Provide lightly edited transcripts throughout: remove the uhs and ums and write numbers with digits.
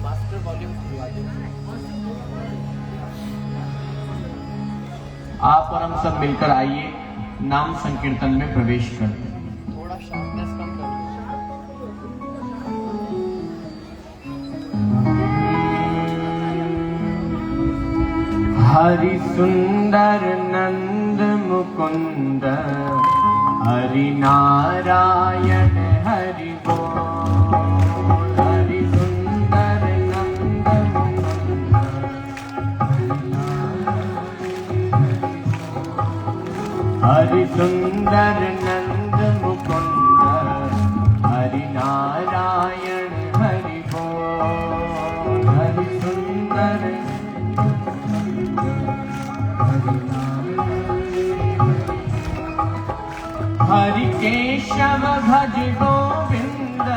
Master volume खुलवा दो। आप और हम सब मिलकर आइए नाम संकीर्तन में प्रवेश करते हैं। थोड़ा शार्पनेस कम कर लो। हरि सुंदर नंद मुकुंद हरि नारायण हरि बोल। हरि सुंदर नंद मुकुंद हरि सुंदर नंद मुकुंद हरि नारायण हरि बोल। हरि सुंदर हरि केशव भज गोविंद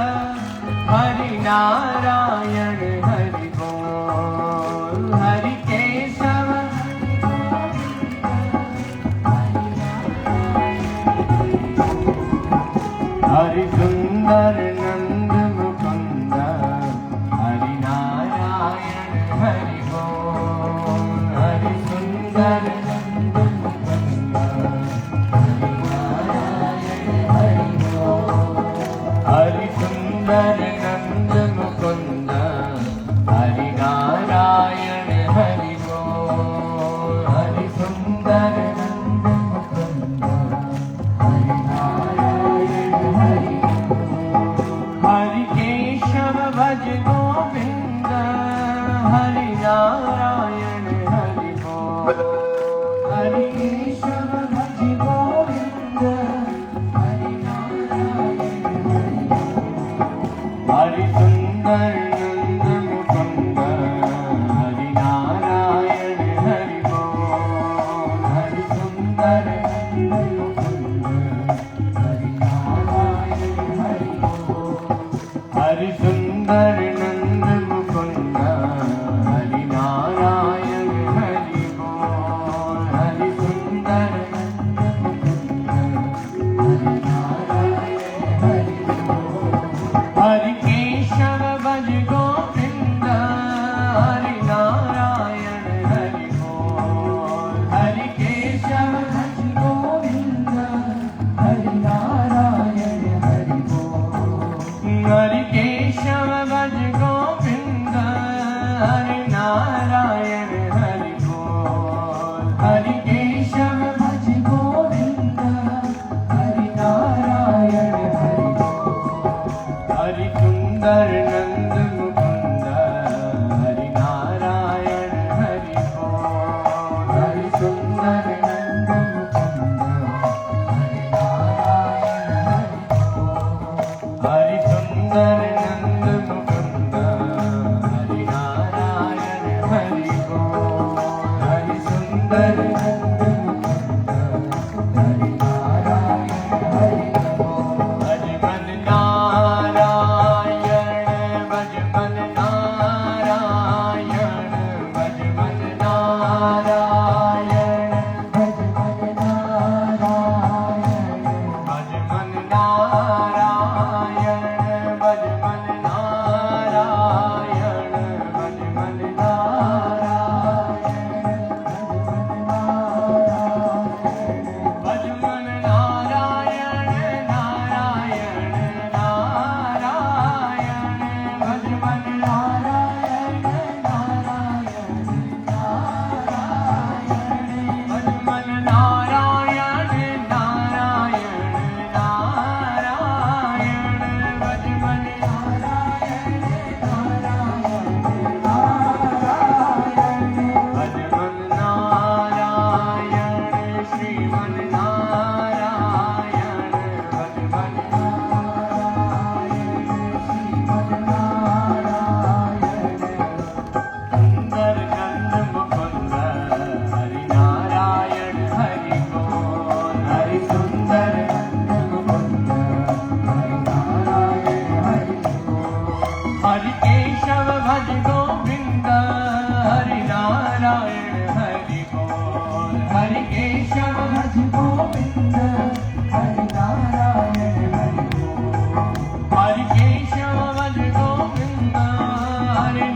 हरि नारायण हरि बोल। हरि केशव हरि सुंदर नंद मुकुंद हरि नारायण हरि बोल। हरि सुंदर नंद मुकुंद हरि नारायण हरि बोल। हरि सुंदर नंद मुकुंद हरि नारायण हरि बोल। हरि सुंदर नंद मुकुंद हरि नारायण हरि बोल। हरि केशव भज गोविंद हरि नारायण हरि बोल। हरि केशव भज गोविंद हरि नारायण हरि बोल। हरि सुंदर नंद मुकुंद हरि नारायण हरि बोल। हरि सुंदर नंद मुकुंद हरि नारायण हरि बोल। हरि सुंदर नंद मुकुंद हरि नारायण हरि बोल। हरि सुंदर नंद मुकुंद हरि नारायण हरि बोल। हरि केशव भज गोविंद हरि नारायण हरि बोल। हरि केशव भज गोविंद हरि नारायण हरि बोल। हरि केशव भज गोविंद हरि नारायण हरि बोल। हरि केशव भज गोविंद हरि नारायण हरि बोल। हरि सुंदर नंद मुकुंद हरि नारायण हरि बोल। हरि सुंदर नंद मुकुंद हरि नारायण हरि बोल। हरि सुंदर नंद मुकुंद हरि नारायण हरि बोल। हरि सुंदर नंद मुकुंद हरि नारायण हरि बोल। भज मन नारायण भज मन नारायण भज मन नारायण भज मन नारायण भज मन नारायण भज मन नारायण भज मन नारायण भज मन नारायण नारायण नारायण भज मन नारायण नारायण नारायण भज मन नारायण नारायण नारायण भज मन नारायण नारायण नारायण भज मन नारायण श्रीमन नारायण भज मन नारायण श्रीमन नारायण। सुंदर नंद मुकुंद हरि नारायण हरि बोल। हरि सुंदर नंद मुकुंद हरि नारायण हरि बोल। हरि केशव भज गोविंद हरि नारायण हरि बोल। हरि केशव भज गोविंद हरि नारायण हरि बोल। हरि केशव भज गोविंद हरि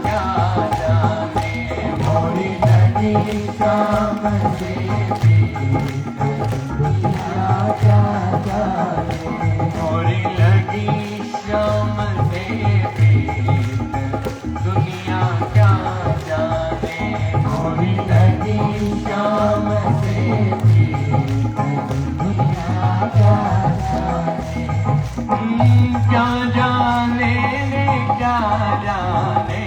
क्या जाने मोरी लगी शाम से प्रीत दुनिया क्या जाने मोरी लगी शाम से प्रीत दुनिया क्या जाने मोरी लगी शाम से प्रीत दुनिया क्या जाने क्या जाने रे क्या जाने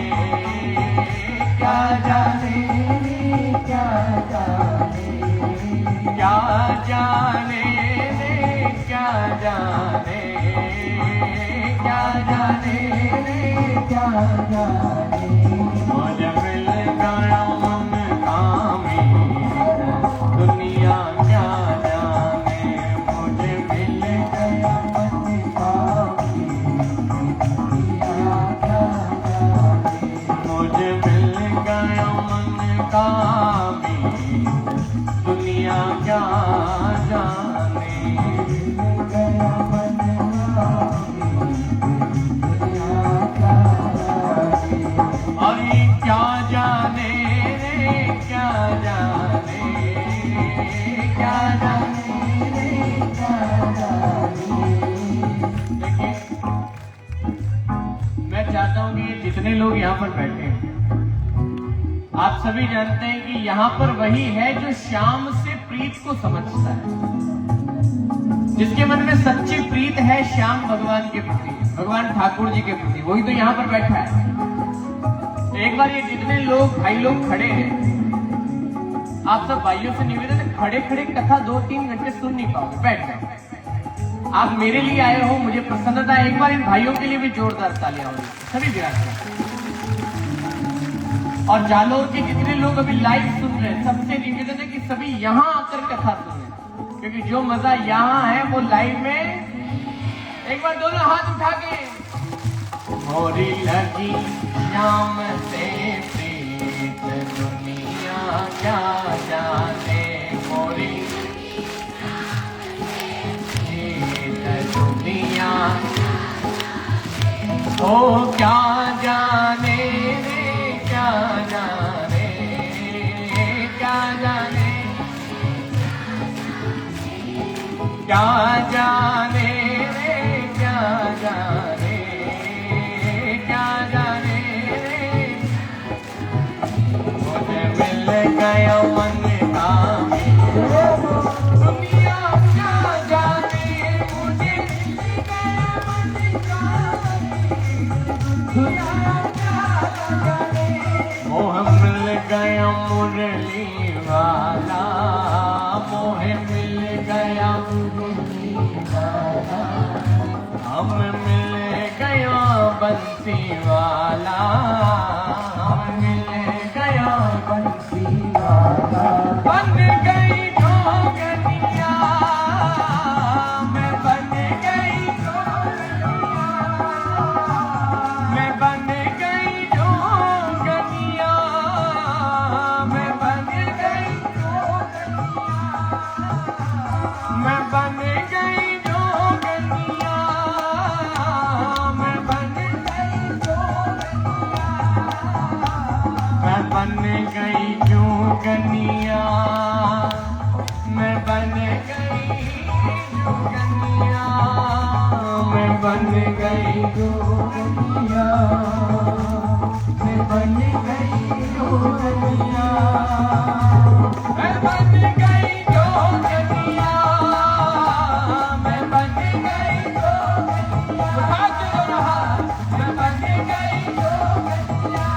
क्या जाने रे क्या जाने क्या जाने रे क्या जाने क्या जाने रे क्या जाने मुझे मिल गया मन कामी दुनिया क्या जाने मुझे मिल गया मन कामी दुनिया क्या जाने मुझे मिल गया मन कामी दुनिया क्या जाने मिल गया मन कामी दुनिया क्या जाने अरे क्या जाने रे क्या जाने क्या जाने रे क्या जाने देखिए मैं चाहता हूं कि जितने लोग यहाँ पर बैठे हैं आप सभी जानते हैं कि यहाँ पर वही है जो श्याम से प्रीत को समझता है जिसके मन में सच्ची प्रीत है श्याम भगवान के प्रति भगवान ठाकुर जी के प्रति वही तो यहाँ पर बैठा है। एक बार ये जितने लोग भाई लोग खड़े हैं आप सब भाइयों से निवेदन है खड़े खड़े कथा 2-3 घंटे सुन नहीं पाओगे बैठ जाओ। आप मेरे लिए आए हो मुझे प्रसन्नता है एक बार इन भाइयों के लिए भी जोरदार तालियां होंगी सभी विराजमान और जालोर के जितने लोग अभी लाइव सुन रहे हैं सबसे निवेदन है कि सभी यहाँ आकर कथा सुने क्योंकि जो मजा यहाँ है वो लाइव में एक बार दोनों हाथ उठा के मोरी लगी श्याम से प्रीत दुनिया क्या जाने मोरी प्रीत दुनिया ओ क्या जाने रे क्या जाने क्या जाने क्या जाने रे क्या जाने क्या जाने रे मुझे मिल गया मन कामी दुनिया क्या जाने मुझे मिल गया मन कामी दुनिया क्या जाने मोह मिल गया मुरली वाला मोह मिल गया मुरली वाला हम मिल गया बंसी वाला हम मिल गया बंसी वाला बन गई जोगनिया मैं बन गई जोगनिया मैं बन गई जोगनिया मैं बन गई जोगनिया मैं बन गई जोगनिया मैं बन गई जोगनिया मैं बन गई जोगनिया मैं बन गई जोगनिया मैं बन गई जोगनिया मैं बन गई जोगनिया मैं बन गई जोगनिया मैं बन गई जोगनिया मैं बन गई जोगनिया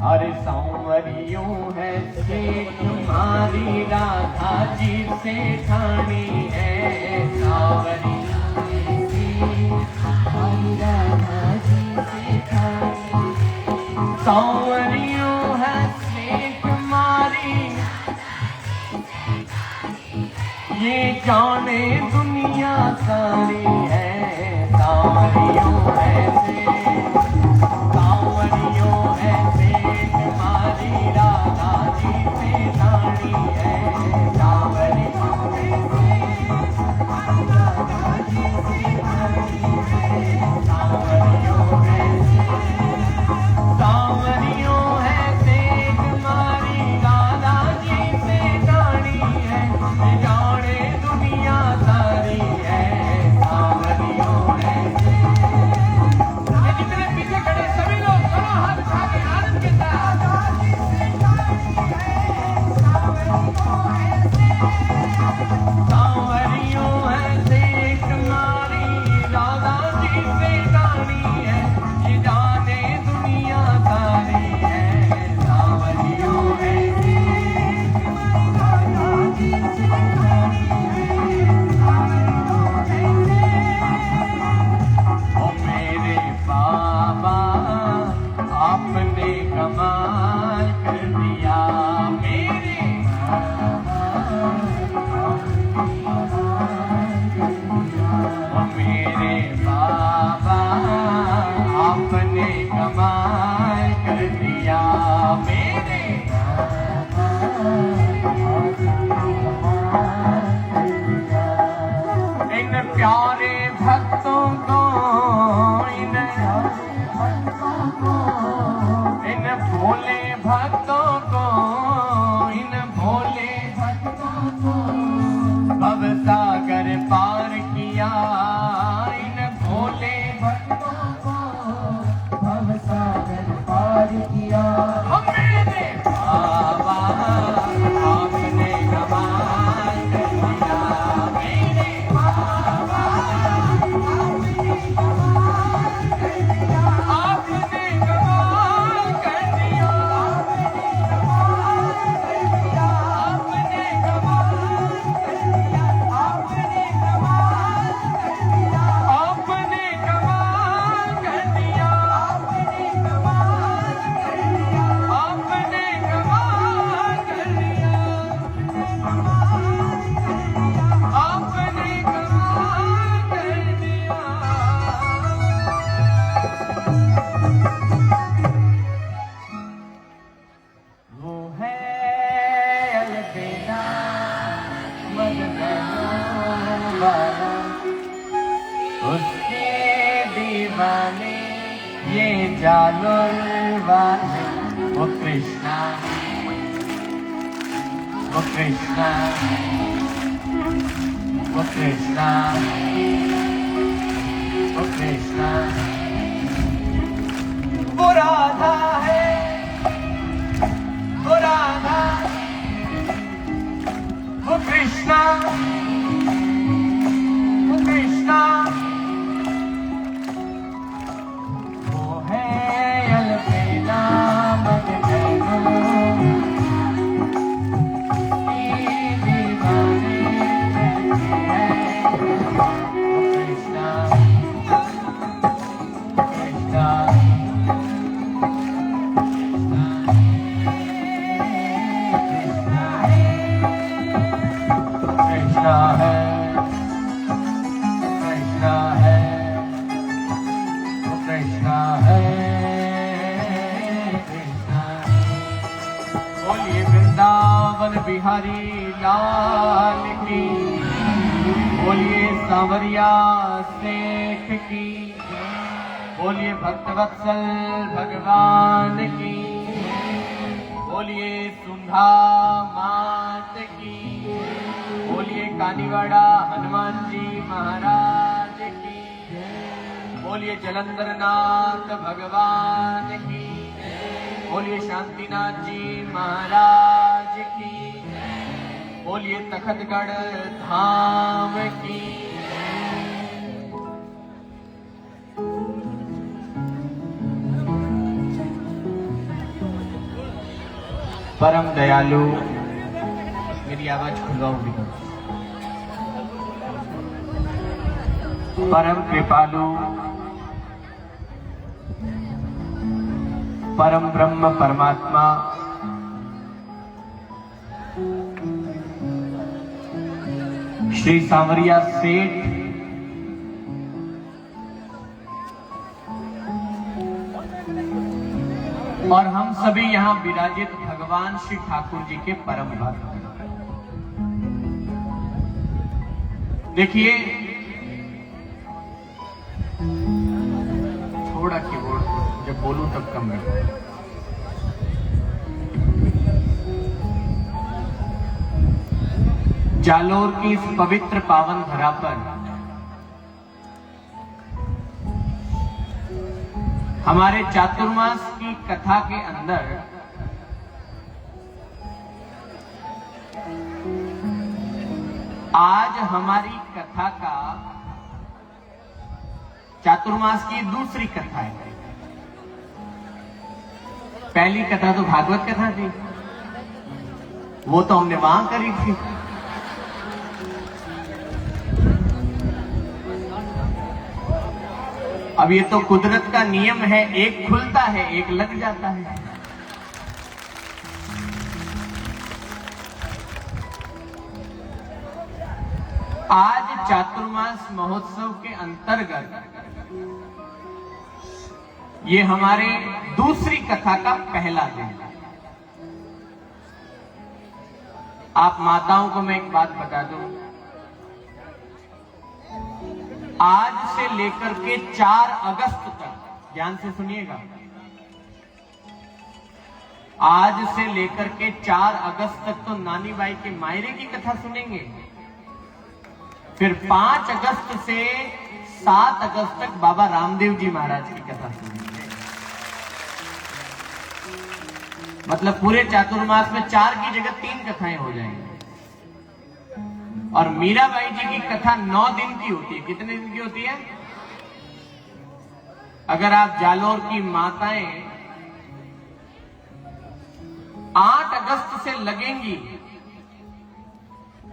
अरे सांवरियों है से तुम्हारी राधा जी से ठानी है, सांवरियों है से तुम्हारी राधा जी से ठानी, सांवरियों है से तुम्हारी ये जाने दुनिया सारी है, सांवरियों है से सांवरियों है से तुम्हारी राधा जी से ठानी है, सांवरियों है से राधा जी से ठानी है, सांवरियों है से सांवरियों है से तुम्हारी राधा जी से ठानी है, ये जाने दुनिया सारी है, सांवरियों है से। ये जितने पीछे खड़े सभी लोग दोनों हाथ उठा के आनंद के साथ सांवरियों है से तुम्हारी राधा जी से ठानी है, ये जाने दुनिया सारी है, सांवरियों है से राधा जी से ठानी है, सांवरियों है से। ओ मेरे बाबा आपने कमाल कर दिया, मेरे बाबा ओ मेरे बाबा आपने कमाल कर दिया, मेरे बाबा इन प्यारे भक्तों को इन भोले भक्तों को इन भोले भक्तों को भव सागर पार किया, इन भोले भक्तों को भव सागर पार किया, मेरे बाबा आपने कमाल कर दिया, मेरे बाबा आपने कमाल कर दिया, आपने कमाल कर दिया, आपने कमाल कर दिया, आपने कमाल कर दिया, आपने कमाल कर दिया, आपने कमाल कर दिया, आपने कमाल कर दिया, आपने कमाल कर दिया। वो है अलबेला मदनों वाला, उसके दीवाने ये जालुल वाले, वो कृष्णा वो कृष्णा वो कृष्णा वो कृष्णा वो राधा है, वो राधा वो कृष्णा वो कृष्णा वो है अलबेला मदनों की दीवाने रहती है, वो कृष्णा कृष्णा कृष्णा है कृष्णा है वो कृष्णा है कृष्णा। बोलिए वृंदावन बिहारी लाल की, बोलिए सांवरिया सेठ की, बोलिए भक्तवत्सल भगवान की, बोलिए सुंधा मात की, बोलिए कानीवाड़ा हनुमान जी महाराज की, बोलिए जलंधरनाथ भगवान की, बोलिए शांतिनाथ जी महाराज की, बोलिए तखतगढ़ धाम की। परम दयालु, मेरी आवाज खुलवाओ भी, परम कृपालु, परम ब्रह्म परमात्मा, श्री सांवरिया सेठ, और हम सभी यहां विराजित भगवान श्री ठाकुर जी के परम भक्त। देखिए, थोड़ा कीबोर्ड जब बोलूं तब कम रखो। जालोर की इस पवित्र पावन धरा पर हमारे चातुर्मास की कथा के अंदर आज हमारी कथा का चातुर्मास की दूसरी कथा है। पहली कथा तो भागवत कथा थी, वो तो हमने वहां करी थी। अब ये तो कुदरत का नियम है, एक खुलता है एक लग जाता है। आज चातुर्मास महोत्सव के अंतर्गत ये हमारे दूसरी कथा का पहला दिन है। आप माताओं को मैं एक बात बता दूं, आज से लेकर के 4 अगस्त तक, ध्यान से सुनिएगा, आज से लेकर के 4 अगस्त तक तो नानी बाई के मायरे की कथा सुनेंगे, फिर 5 अगस्त से 7 अगस्त तक बाबा रामदेव जी महाराज की कथा सुनेंगे। मतलब पूरे चातुर्मास में 4 की जगह 3 कथाएं हो जाएंगी। और मीराबाई जी की कथा 9 दिन की होती है। कितने दिन की होती है? अगर आप जालोर की माताएं 8 अगस्त से लगेंगी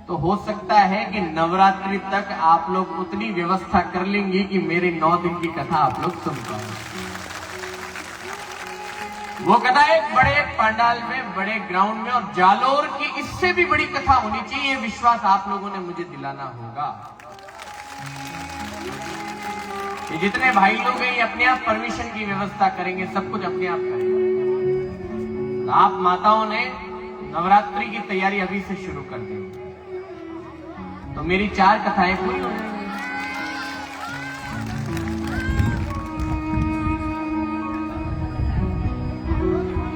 तो हो सकता है कि नवरात्रि तक आप लोग उतनी व्यवस्था कर लेंगी कि मेरे 9 दिन की कथा आप लोग सुन पाएंगे। वो कथा एक बड़े पंडाल में, बड़े ग्राउंड में, और जालोर की इससे भी बड़ी कथा होनी चाहिए, ये विश्वास आप लोगों ने मुझे दिलाना होगा। ये जितने भाई लोग हैं ये अपने आप परमिशन की व्यवस्था करेंगे, सब कुछ अपने आप करेंगे। तो आप माताओं ने नवरात्रि की तैयारी अभी से शुरू कर दी तो मेरी 4 कथाएं पूरी हो जाएंगी।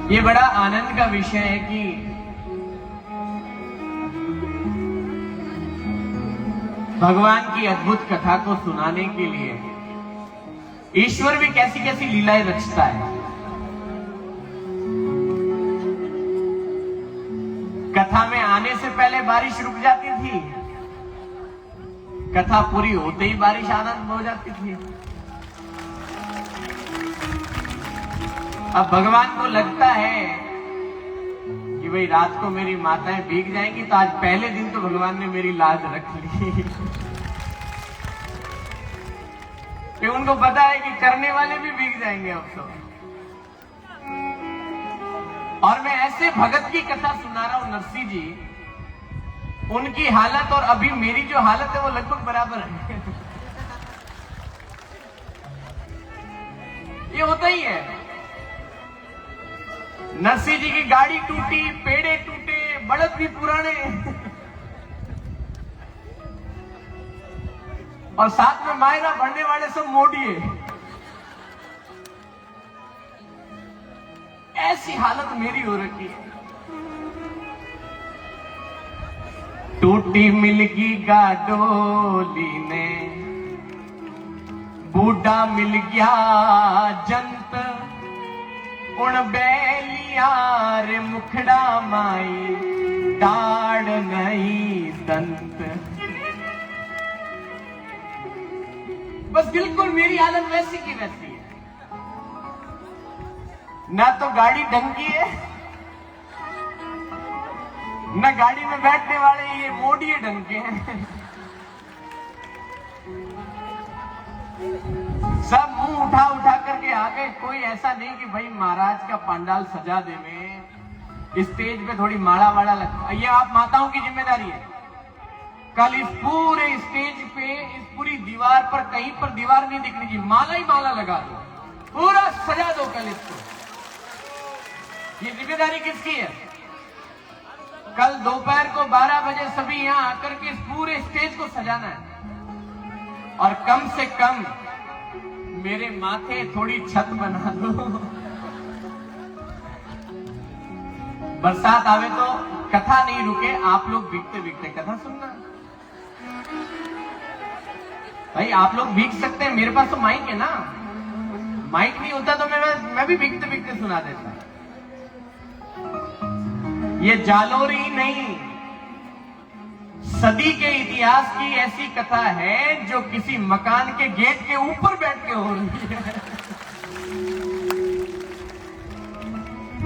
ये बड़ा आनंद का विषय है कि भगवान की अद्भुत कथा को सुनाने के लिए ईश्वर भी कैसी कैसी लीलाएं रचता है। कथा में आने से पहले बारिश रुक जाती थी, कथा पूरी होते ही बारिश आनंद हो जाती थी। अब भगवान को लगता है कि भाई रात को मेरी माताएं भीग जाएंगी, तो आज पहले दिन तो भगवान ने मेरी लाज रख ली। कि उनको पता है कि करने वाले भी भीग जाएंगे अब तो। और मैं ऐसे भगत की कथा सुना रहा हूं, नरसी जी, उनकी हालत और अभी मेरी जो हालत है वो लगभग बराबर है। ये होता ही है। नरसी जी की गाड़ी टूटी, पेड़े टूटे, बड़द भी पुराने, और साथ में मायरा भरने वाले सब मोड़िए। ऐसी हालत मेरी हो रखी है। टूटी मिलगी गाडोली ने, बूढ़ा मिल गया जंत, उन बैलिया रे मुखड़ा माई, दाढ़ नहीं दंत। बस बिल्कुल मेरी हालत वैसी की वैसी है। ना तो गाड़ी ढंग की है, न गाड़ी में बैठने वाले ये मोड़िए ढंग के हैं। सब मुंह उठा उठा करके आ गए। कोई ऐसा नहीं कि भाई महाराज का पंडाल सजा दे में स्टेज पे थोड़ी माला वाला लग। ये आप माताओं की जिम्मेदारी है। कल इस पूरे स्टेज पे, इस पूरी दीवार पर, कहीं पर दीवार नहीं दिखनी चाहिए, माला ही माला लगा दो, पूरा सजा दो कल इसको। ये जिम्मेदारी किसकी है? कल दोपहर को 12 बजे सभी यहां आकर के इस पूरे स्टेज को सजाना है। और कम से कम मेरे माथे थोड़ी छत बना दो। बरसात आवे तो कथा नहीं रुके, आप लोग भीगते भीगते कथा सुनना। भाई आप लोग भीग सकते हैं, मेरे पास तो माइक है ना। माइक नहीं होता तो मैं भी भीगते भीगते सुना देता। ये जालोरी नहीं, सदी के इतिहास की ऐसी कथा है जो किसी मकान के गेट के ऊपर बैठ के हो रही है।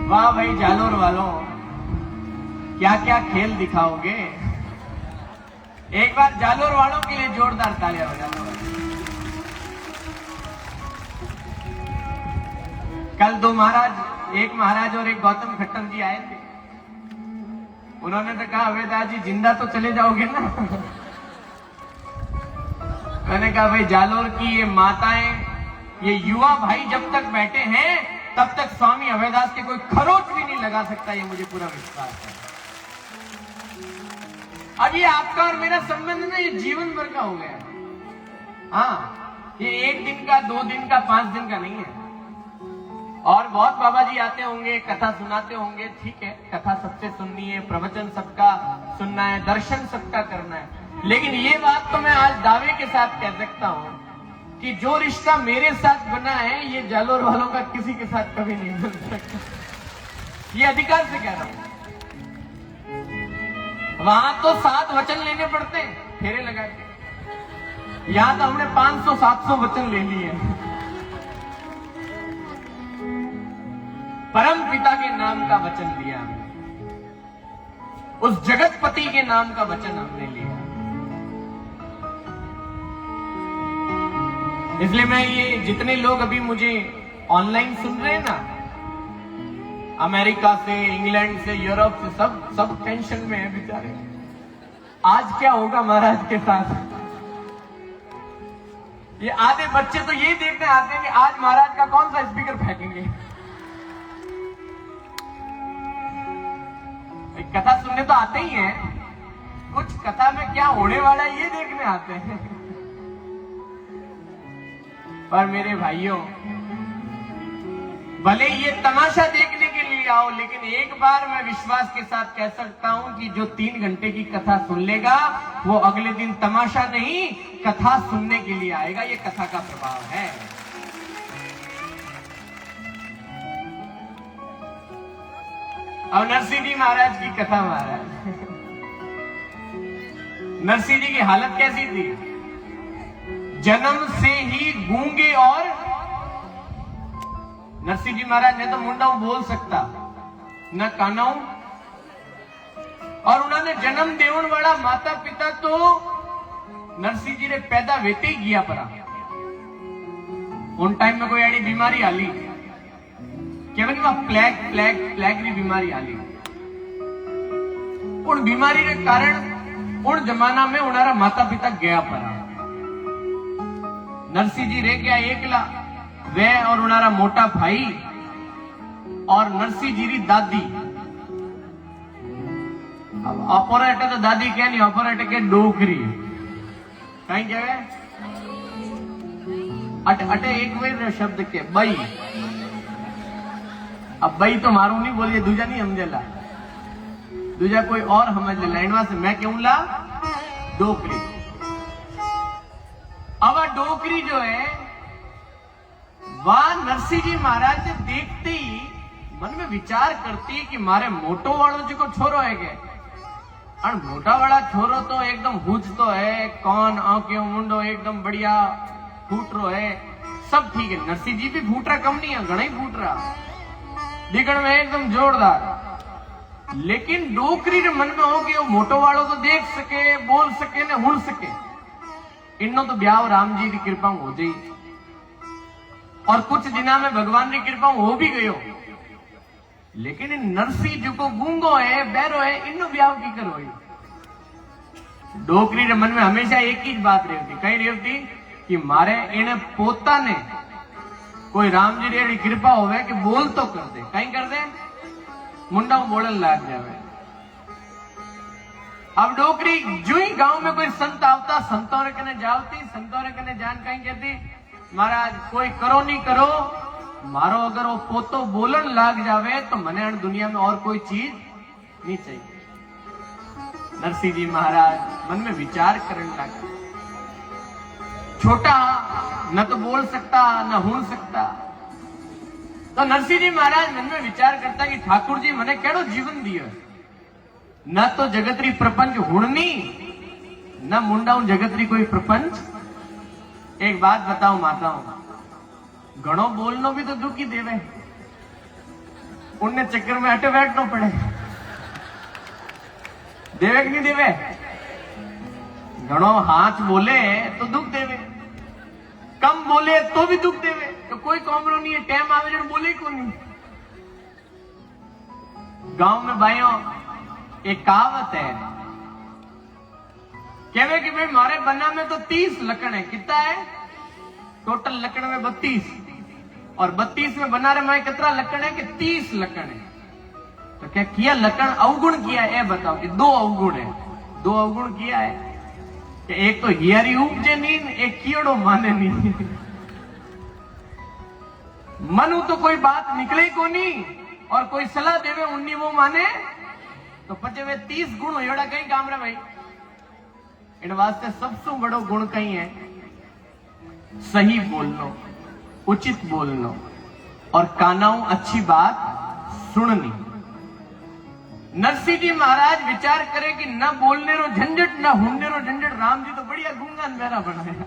वाह भाई जालोर वालों, क्या क्या खेल दिखाओगे। एक बार जालोर वालों के लिए जोरदार तालियां हो जाओ। कल दो महाराज, एक महाराज और एक गौतम खट्टर जी आए थे। उन्होंने तो कहा अवेदास जी जिंदा तो चले जाओगे ना। मैंने कहा भाई जालोर की ये माताएं, ये युवा भाई जब तक बैठे हैं तब तक स्वामी अवेदास के कोई खरोच भी नहीं लगा सकता, ये मुझे पूरा विश्वास है। अब ये आपका और मेरा संबंध ना ये जीवन भर का हो गया। हाँ, ये 1 दिन का, 2 दिन का, 5 दिन का नहीं है। और बहुत बाबा जी आते होंगे, कथा सुनाते होंगे, ठीक है, कथा सबसे सुननी है, प्रवचन सबका सुनना है, दर्शन सबका करना है। लेकिन ये बात तो मैं आज दावे के साथ कह सकता हूं कि जो रिश्ता मेरे साथ बना है ये जालोर वालों का किसी के साथ कभी नहीं बन सकता। ये अधिकार से कह रहा हूं। वहां तो 7 वचन लेने पड़ते हैं फेरे लगा के, यहां तो हमने 500-700 वचन ले लिए। परम पिता के नाम का वचन लिया हमने, उस जगतपति के नाम का वचन हमने लिया। इसलिए मैं ये जितने लोग अभी मुझे ऑनलाइन सुन रहे हैं ना, अमेरिका से, इंग्लैंड से, यूरोप से, सब टेंशन में है बेचारे। आज क्या होगा महाराज के साथ। ये आधे बच्चे तो ये देखने आते हैं कि आज महाराज का कौन सा स्पीकर फेंकेंगे। कथा सुनने तो आते ही हैं, कुछ कथा में क्या होने वाला है ये देखने आते हैं। पर मेरे भाइयों, भले ये तमाशा देखने के लिए आओ, लेकिन एक बार मैं विश्वास के साथ कह सकता हूं कि जो 3 घंटे की कथा सुन लेगा वो अगले दिन तमाशा नहीं कथा सुनने के लिए आएगा। ये कथा का प्रभाव है। और नरसिंह जी महाराज की कथा, महाराज नरसिंह जी की हालत कैसी थी? जन्म से ही गूंगे, और नरसिंह जी महाराज ने तो मुंडाऊ बोल सकता न कानाऊ, और उन्होंने जन्म देवन वाला माता पिता तो नरसिंह जी ने पैदा वेते ही किया परा। उन टाइम में कोई ऐसी बीमारी आली प्लेग की बीमारी आली। उन बीमारी के कारण उन जमाना में उनारा माता पिता गया परा। नरसिंह जी रह गया एकला, वे और उनारा मोटा भाई और नरसिंह जी री दादी। अब ऑपरेटर तो दादी क्या नहीं, ऑपरेटर के डोकरी कहीं क्या अटे एक वे शब्द के बई। अब बई तो मारू नहीं बोलिए, दूजा नहीं समझेला, दूजा कोई और समझ ले। लाइनवा से मैं क्यों ला डोकरी। अब डोकरी जो है वह नरसिंह जी महाराज ने देखते ही मन में विचार करती है कि मारे मोटो वालों जी को छोरो है क्या। और मोटा वाला छोरो तो एकदम हुजतो है, कौन आंखें मुंडो एकदम बढ़िया फूट रो है, सब ठीक है। नरसिंह जी भी फूट रहा, कम नहीं है, घना ही फूट रहा, दिखण में एकदम जोरदार। लेकिन डोकरी रे मन में हो कि वो मोटो वालों तो देख सके, बोल सके ने हुण सके। इन्नो तो ब्याह राम जी की कृपा हो जाई और कुछ दिना में भगवान की कृपा हो भी गयो। लेकिन इन नरसी जो को गूंगो है, बैरो है, इन्नो ब्याह की करो। डोकरी रे मन में हमेशा एक ही बात रहती, कहीं रहती कि मारे इन्हें पोता ने कोई राम जी री कृपा होवे कि बोल तो कर दे, कहीं कर दे मुंडा बोलन लाग जावे। अब डोकरी जो ही गांव में कोई संत आवता, संतों रे कने जावती, संतों रे कने जान कहीं कहती महाराज कोई करो नहीं करो, मारो अगर वो पोतो बोलन लाग जावे तो मने अण दुनिया में और कोई चीज नहीं चाहिए। नरसिंह जी महाराज मन में विचार करने लगा। छोटा न तो बोल सकता न हुण सकता, तो नरसिंह जी महाराज मन में विचार करता कि ठाकुर जी मने केड़ो जीवन दियो, न तो जगतरी प्रपंच हुणनी न मुंडाऊ जगतरी कोई प्रपंच। एक बात बताओ माताओं, घणो बोलनो भी तो दुखी देवे, उनने चक्कर में हटे बैठना पड़े, देवे कि नहीं देवे? घणो हाथ बोले तो दुख देवे, कम बोले तो भी दुख देवे। तो कोई कॉमरो नहीं है, टाइम आवे जन बोले को नहीं। गांव में भाइयों एक कहावत है, कहवे कि भाई मारे बना में तो 30 लकड़ है। कितना है टोटल लकड़ में? 32, और 32 में बना रहे में कितना लकड़ है कि 30 लकड़ है। तो क्या किया लकड़ अवगुण किया है? बताओ कि 2 अवगुण है। 2 अवगुण किया है कि एक तो हियारी उपजे नहीं, एक कीड़ो माने नहीं। मनु तो कोई बात निकले को नहीं और कोई सलाह देवे उन्नी वो माने, तो पचे वे 30 गुण हो कहीं काम रहे भाई। इन वास्ते सबसे बड़ो गुण कहीं है सही बोलनो, उचित बोलनो और कानाऊ अच्छी बात सुननी। नरसिंह जी महाराज विचार करे कि न बोलने रो झंझट न हुनने रो झंझट। राम जी तो बढ़िया गूंगा मेरा बनाया।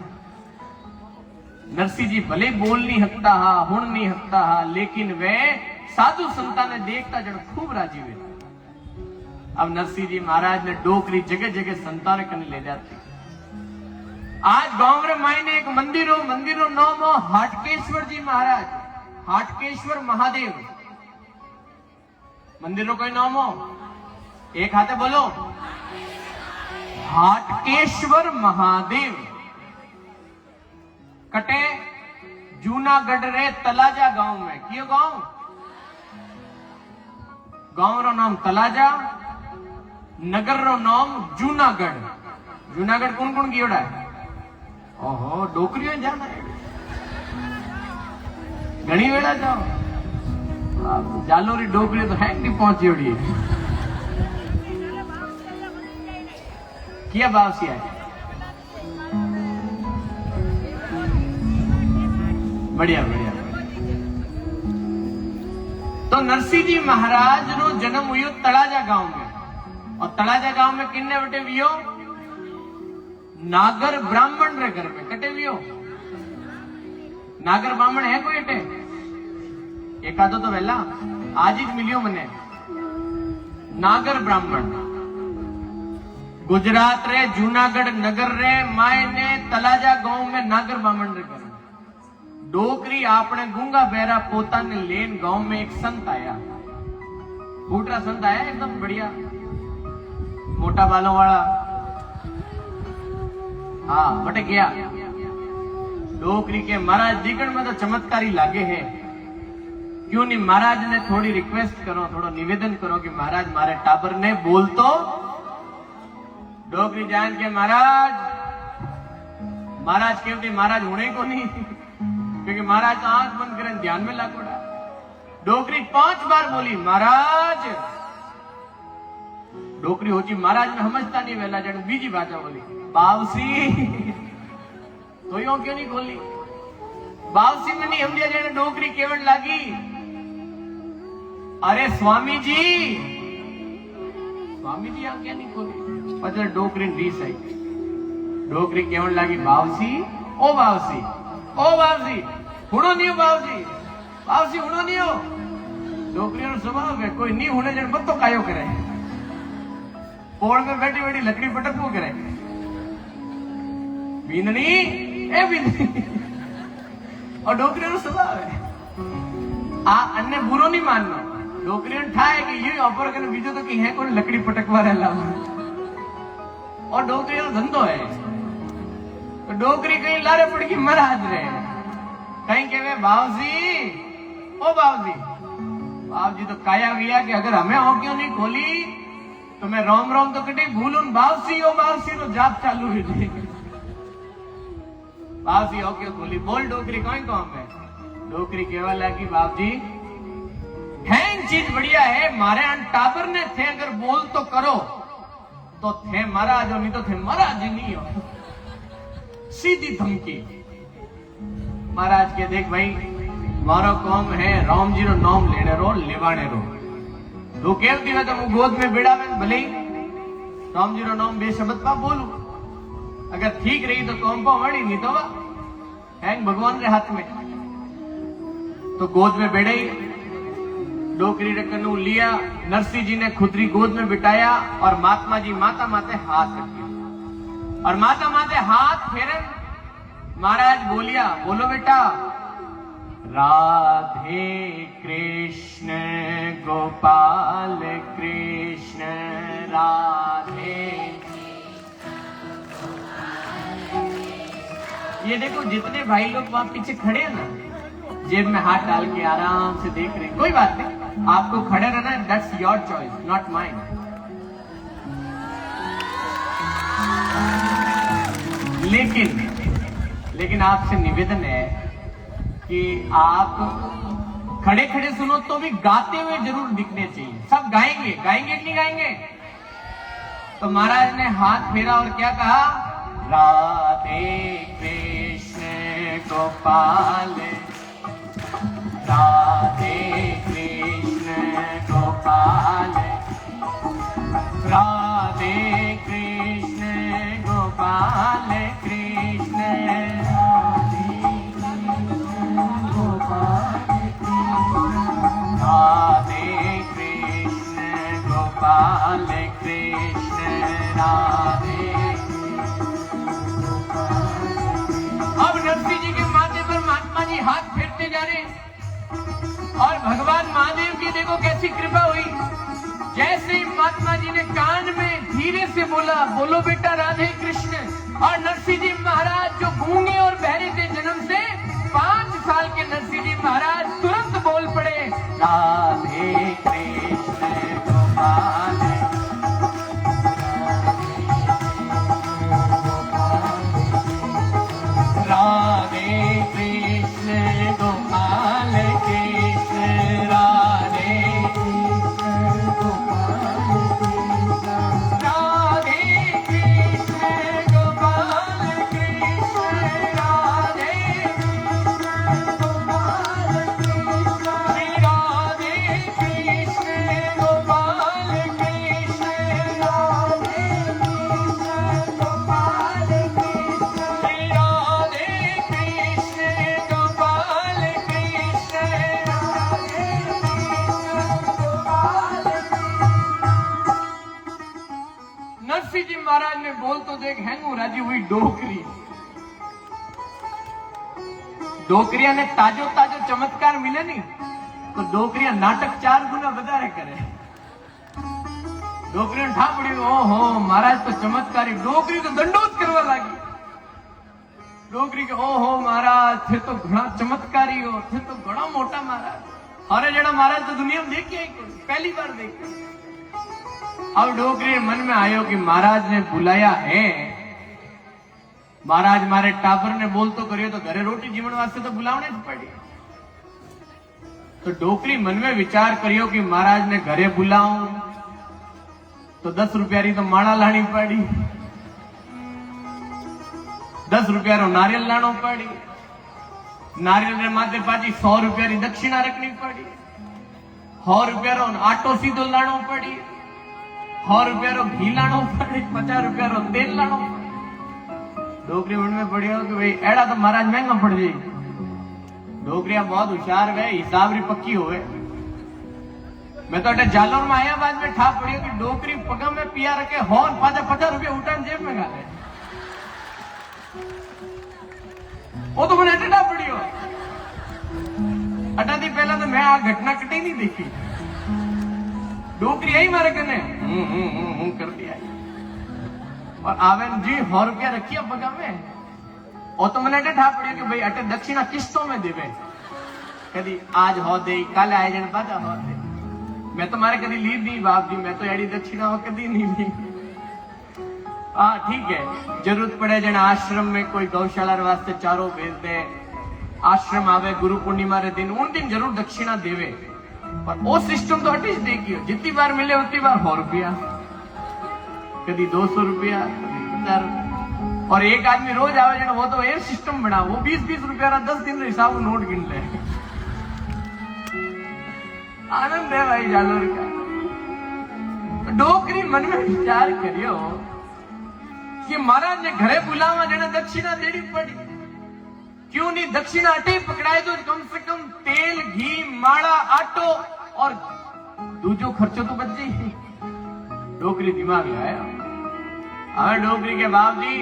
नरसिंह जी भले बोल नहीं हकता हा, हुण नहीं हकता हा, लेकिन वे साधु संता ने देखता जन खूब राजी हुए। अब नरसिंह जी महाराज ने डोकरी जगह जगह संता ने कने ले जाती। आज गांव रे मायने एक मंदिरो नाम हो हाटकेश्वर जी महाराज, हाटकेश्वर महादेव। मंदिरों कोई नाम हो? एक हाथे बोलो, हाटकेश्वर महादेव। कटे जूनागढ़ रे तलाजा गांव में। कियो गांव? गांव रो नाम तलाजा, नगर रो नाम जूनागढ़। जूनागढ़ कौन कौन गियोड़ा है? ओहो डोकरियों जाना है, घनी वेला जाओ। जालोरी डोकरी तो है नहीं पहुंची उड़ी किया बावसी है। बढ़िया बढ़िया। तो नरसिंह जी महाराज नो जन्म हुयो तलाजा गांव में, और तलाजा गांव में किन्ने बटे वियो? नागर ब्राह्मण रे घर में कटे वियो। नागर ब्राह्मण है कोई अटे? एकादो तो वेला आज ही मिलियो मने। नागर ब्राह्मण गुजरात रे जूनागढ़ नगर रे मायने तलाजा गांव में नागर ब्राह्मण रे घर। डोकरी आपने गूंगा बेरा पोता ने लेन गांव में एक संत आया, बूटरा संत आया, एकदम बढ़िया मोटा बालों वाला। हाँ बटे गया डोकरी के महाराज दिगण में तो चमत्कारी लागे है, क्यों नहीं महाराज ने थोड़ी रिक्वेस्ट करो, थोड़ा निवेदन करो कि महाराज मारे टाबर ने बोल तो। डोकरी जान के महाराज कहते महाराज होने को नहीं, क्योंकि महाराज तो आंख बंद करें ध्यान में लागोड़ा। डोकरी 5 बार बोली महाराज। डोकरी होची महाराज में समझता नहीं वेला जन बीजी भाषा बोली बावसी। तो यो क्यों नहीं खोली? बावसी में नहीं हमलिया जने डोकरी केवल लागी अरे स्वामी जी आ क्या नहीं खोली? पता डोकरी रीस आई। डोकरी केवल लागी बावसी ओ बावसी हुणो नहीं हो बावसी, बावसी हुणो नहीं हो। डोकरियों स्वभाव है, कोई नहीं होने जन मत तो कायो करे, पोड़ में बैठी बैठी लकड़ी पटक वो करे, बींदनी ए बींदनी। और डोकरियों स्वभाव है आ अन्य बुरो नहीं मानना, डोकरियों ठाए कि ये ऑफर करने बीजो तो कि है कौन लकड़ी पटकवा रहा, और डोकरियों धंधो है, तो डोकरी कहीं लारे पड़ की महाराज रहे, कहीं कहे बाबूजी ओ बाबूजी, बाबूजी तो काया गया कि अगर हमें औकियों नहीं खोली तो मैं रोम रोम तो कटी भूलूं, बाबूजी ओ बाबूजी तो जाप चालू हुई थी, बाबूजी औकियों खोली, बोल डोकरी कौन कौन है, डोकरी केवल है कि बाबूजी हैंग चीज बढ़िया है, मारे अन टाबर ने थे अगर बोल तो करो तो थे महाराज हो, नहीं तो थे महाराज नहीं हो, सीधी धमकी। महाराज के देख भाई मारो कौम है राम जी रो नाम लेने रो लेवाने रो, तू केव दिवे तो गोद में बेड़ा में भले राम जी रो नाम बेशब्द पा बोलू, अगर ठीक रही तो कौम को मड़ी, नहीं तो हैंग भगवान के हाथ में। तो गोद में बेड़े डोकरी रखनू लिया, नरसिंह जी ने खुदरी गोद में बिठाया और महात्मा जी माता माते हाथ रखे, और माता माते हाथ फेरे, महाराज बोलिया बोलो बेटा, राधे कृष्ण गोपाल कृष्ण राधे। ये देखो जितने भाई लोग वहां पीछे खड़े हैं ना, जेब में हाथ डाल के आराम से देख रहे हैं, कोई बात नहीं, आपको खड़े रहना है, that's your choice not mine. लेकिन आपसे निवेदन है कि आप खड़े खड़े सुनो तो भी गाते हुए जरूर दिखने चाहिए, सब गाएंगे गाएंगे कि नहीं गाएंगे। तो महाराज ने हाथ फेरा और क्या कहा, राधे कृष्ण गोपाल राधे कृष्ण गोपाल राधे कृष्ण गोपाल कृष्ण राधे गोपाल राधे कृष्ण गोपाल कृष्ण राधे। अब नरसिंह जी के माथे पर महात्मा जी हाथ फेरते जा रहे हैं, और भगवान महादेव की देखो कैसी कृपा हुई, जैसे ही महात्मा जी ने कान में धीरे से बोला बोलो बेटा राधे कृष्ण, और नरसिंह जी महाराज जो गूंगे और बहरे थे जन्म से, 5 साल के नरसिंह जी महाराज तुरंत बोल पड़े राधे कृष्ण गोपाल राधे कृष्ण गोपाल कृष्ण राधे कृष्ण गोपाल कृष्ण राधे कृष्ण गोपाल कृष्ण राधे कृष्ण गोपाल कृष्ण राधे कृष्ण गोपाल कृष्ण राधे कृष्ण गोपाल कृष्ण राधे कृष्ण गोपाल। नरसिंह जी महाराज ने बोल तो देख हैंगू राजी हुई डोकरी, डोकरिया ने ताजो ताजो चमत्कार मिले नहीं तो डोकरिया नाटक 4 गुना વધારે करे, डोकरी ठा पड़ी ओहो महाराज तो चमत्कारी, डोकरी तो दंडोत करवा लगी, डोकरी के ओहो महाराज थे तो घना चमत्कारी हो, थे तो घना मोटा महाराज, अरे जड़ा महाराज तो दुनिया में देखे पहली बार देखे। अब डोकरी मन में आयो कि महाराज ने बुलाया है, महाराज मारे टाबर ने बोल तो करियो तो घरे रोटी जीवन वास्ते तो बुलावने ज पड़ी। तो डोकरी मन में विचार करियो कि महाराज ने घरे बुलाऊं तो 10 रुपया री तो माणा लानी पड़ी, 10 रुपया रो नारियल लानो पड़ी, नारियल रे माथे पाची 100 रुपया री दक्षिणा रखनी पड़ी, 100 रुपया रो आटो सीधो लानो पड़ी, 100 रुपया रो घी लानो पड़ी, 50 रुपया रो तेल लानो पड़ी। डोकरी मन में पड़ियो कि भाई एड़ा तो महाराज महंगा पड़ जाए, डोकरिया बहुत होशियार है, हिसाब री पक्की होवे, मैं तो अटे जालोर में आया बाद में ठा पड़ियो कि डोकरी पगा में पिया रखे होन 50 रुपया उठान जेब में गाले वो तो मैंने अटे ठा पड़ियो अटा थी पहला तो मैं आ घटना कटी नहीं देखी डोकरी आई मारे कने कर दिया और आवेन जी 100 रुपया रखिया पगा में और तो मैंने अटे ठा पड़ियो कि भाई अटे दक्षिणा किस्तों में देवे कभी आज हो दे कल आए जन बाद हो दे मैं तो मारे कभी ली नहीं बाप जी मैं तो एडी दक्षिणा हो कभी नहीं ली हाँ ठीक है जरूरत पड़े जन आश्रम में कोई गौशाला वास्ते चारों भेज दे आश्रम आवे गुरु पूर्णिमा रे दिन उन दिन जरूर दक्षिणा देवे पर वो सिस्टम तो हटिस देखियो जितनी बार मिले उतनी बार 100 रुपया कभी 200 रुपया और एक आदमी रोज आवे जन वो तो ये सिस्टम बना वो 20-20 रुपया 10 दिन हिसाब नोट गिन ले आनंद है भाई जालोर का डोकरी मन में विचार करियो कि महाराज ने घरे बुलावा जने दक्षिणा देनी पड़ी क्यों नहीं दक्षिणा अटे पकड़ाए तो कम से कम तेल घी माड़ा आटो और दूजो खर्चो तो बच जाए डोकरी दिमाग में आया हाँ डोकरी के बाप जी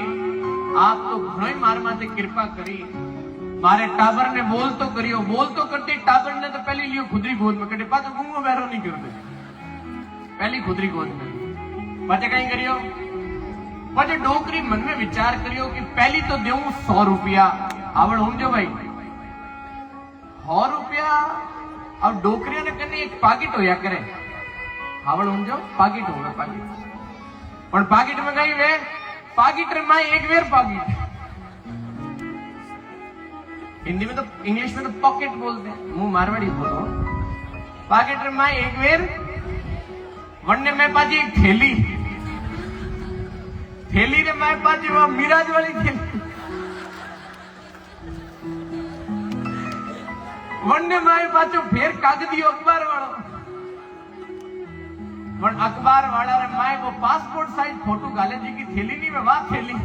आप तो घणो ही मार माते कृपा करी मारे टाबर ने बोल तो करती टाबर ने तो पहले लियो खुदरी गोद में कटे पाछो गुंगो बैरो नहीं करते पहली खुदरी गोद में पाछे कहीं करियो पाछे डोकरी मन में विचार करियो कि पहली तो देऊं 100 रुपया आवड़ समझो भाई 100 रुपया अब डोकरिया ने करने एक पाकिट होया करे आवड़ समझो पाकिट होगा पाकिट और पाकिट में कहीं वे पाकिट रे माई एक वेर पाकिट हिंदी में तो इंग्लिश में तो पॉकेट बोलते हैं मुंह मारवाड़ी बोलो पॉकेट में एक वेर वन्ने में पाजी एक थैली रे मैं पाजी वो मिराज वाली थैली वन्ने में पाचो फिर कागजी अखबार वालो वन अखबार वाला रे मैं वो पासपोर्ट साइज फोटो गाले जी की थैली नहीं में वाह थैली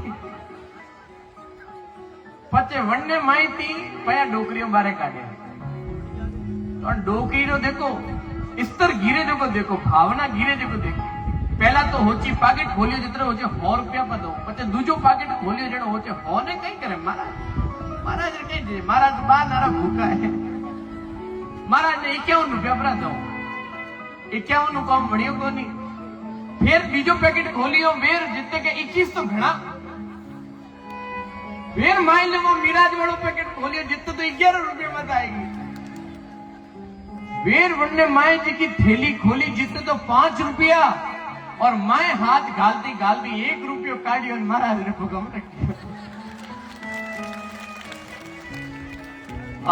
पचे वन्ने माहिती पया डोकरियों बारे काटे और डोकरी रो देखो स्तर गिरे देखो भावना गिरे देखो पहला तो होची पाकिट खोलियो जितने होचे 100 रुपया पर दो पचे दूजो पाकिट खोलियो जणो होचे 100 ने कई करे महाराज रे कई महाराज बा नारा भूखा है महाराज ने 51 रुपया पर दो 51 नु काम बढ़ियो कोनी फिर बीजो पैकेट खोलियो वेर जितने के 21 तो घना फिर मान लो वो मिराज वालों पैकेट खोलिए जितने तो 11 रुपये मत आएगी फिर वन्ने माए जी की थैली खोली जितने तो 5 रुपया और माए हाथ गालती 1 रुपयो काढ़ी और महाराज ने भुगम रखी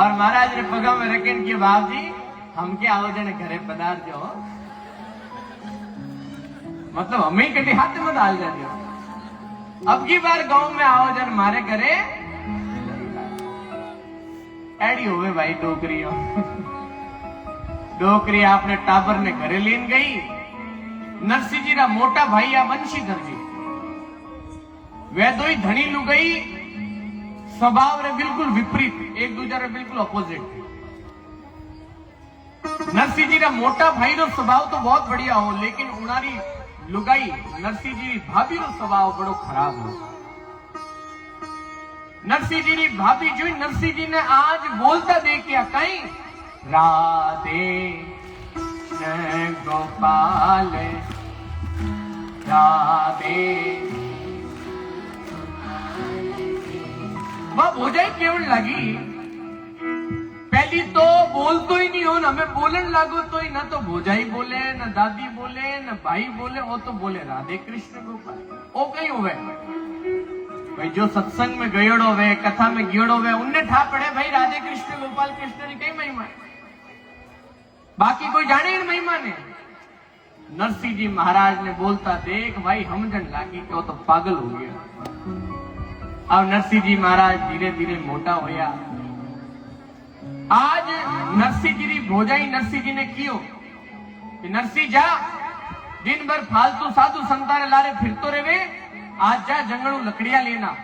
और महाराज ने भुगम रखें कि बाप जी हम क्या आओ जने घरे पधार जाओ मतलब हमें कभी हाथ में डाल जाओ अब की बार गांव में आओ जन मारे करे एडी होवे भाई डोकरी आपने टाबर ने घरे लीन गई नरसिंह जी रा मोटा भाई या बंशीधर जी वे दो ही धनी लू गई स्वभाव रे बिल्कुल विपरीत एक दूसरे रे बिल्कुल अपोजिट नरसिंह जी रा मोटा भाई रो स्वभाव तो बहुत बढ़िया हो लेकिन उनारी लुगाई नरसिंह जी भाभी रो स्वभाव बड़ो खराब हो नरसिंह जी री भाभी जो नरसिंह जी ने आज बोलता देखिया कहीं राधे गोपाल राधे वह भोजाई केवल लगी पहली तो बोल तो ही नहीं हो ना हमें बोलन लागो तो ही ना तो भोजाई बोले ना दादी बोले ना भाई बोले वो तो बोले राधे कृष्ण गोपाल वो कहीं हुए भाई जो सत्संग में गयोड़ो वे कथा में गियोड़ो वे उनने ठा पड़े भाई राधे कृष्ण गोपाल कृष्ण ने कई महिमा है बाकी कोई जाने इन महिमा ने नरसिंह जी महाराज ने बोलता देख भाई हम जन लागी कि वो तो पागल हो गया अब नरसिंह जी महाराज धीरे धीरे मोटा होया आज नरसिंह जी भोजाई नरसिंह जी ने कियो कि नरसिंह जा दिन भर फालतू साधु संतारे लारे फिरतो रेवे आज जा जंगलों लकड़ियां लेना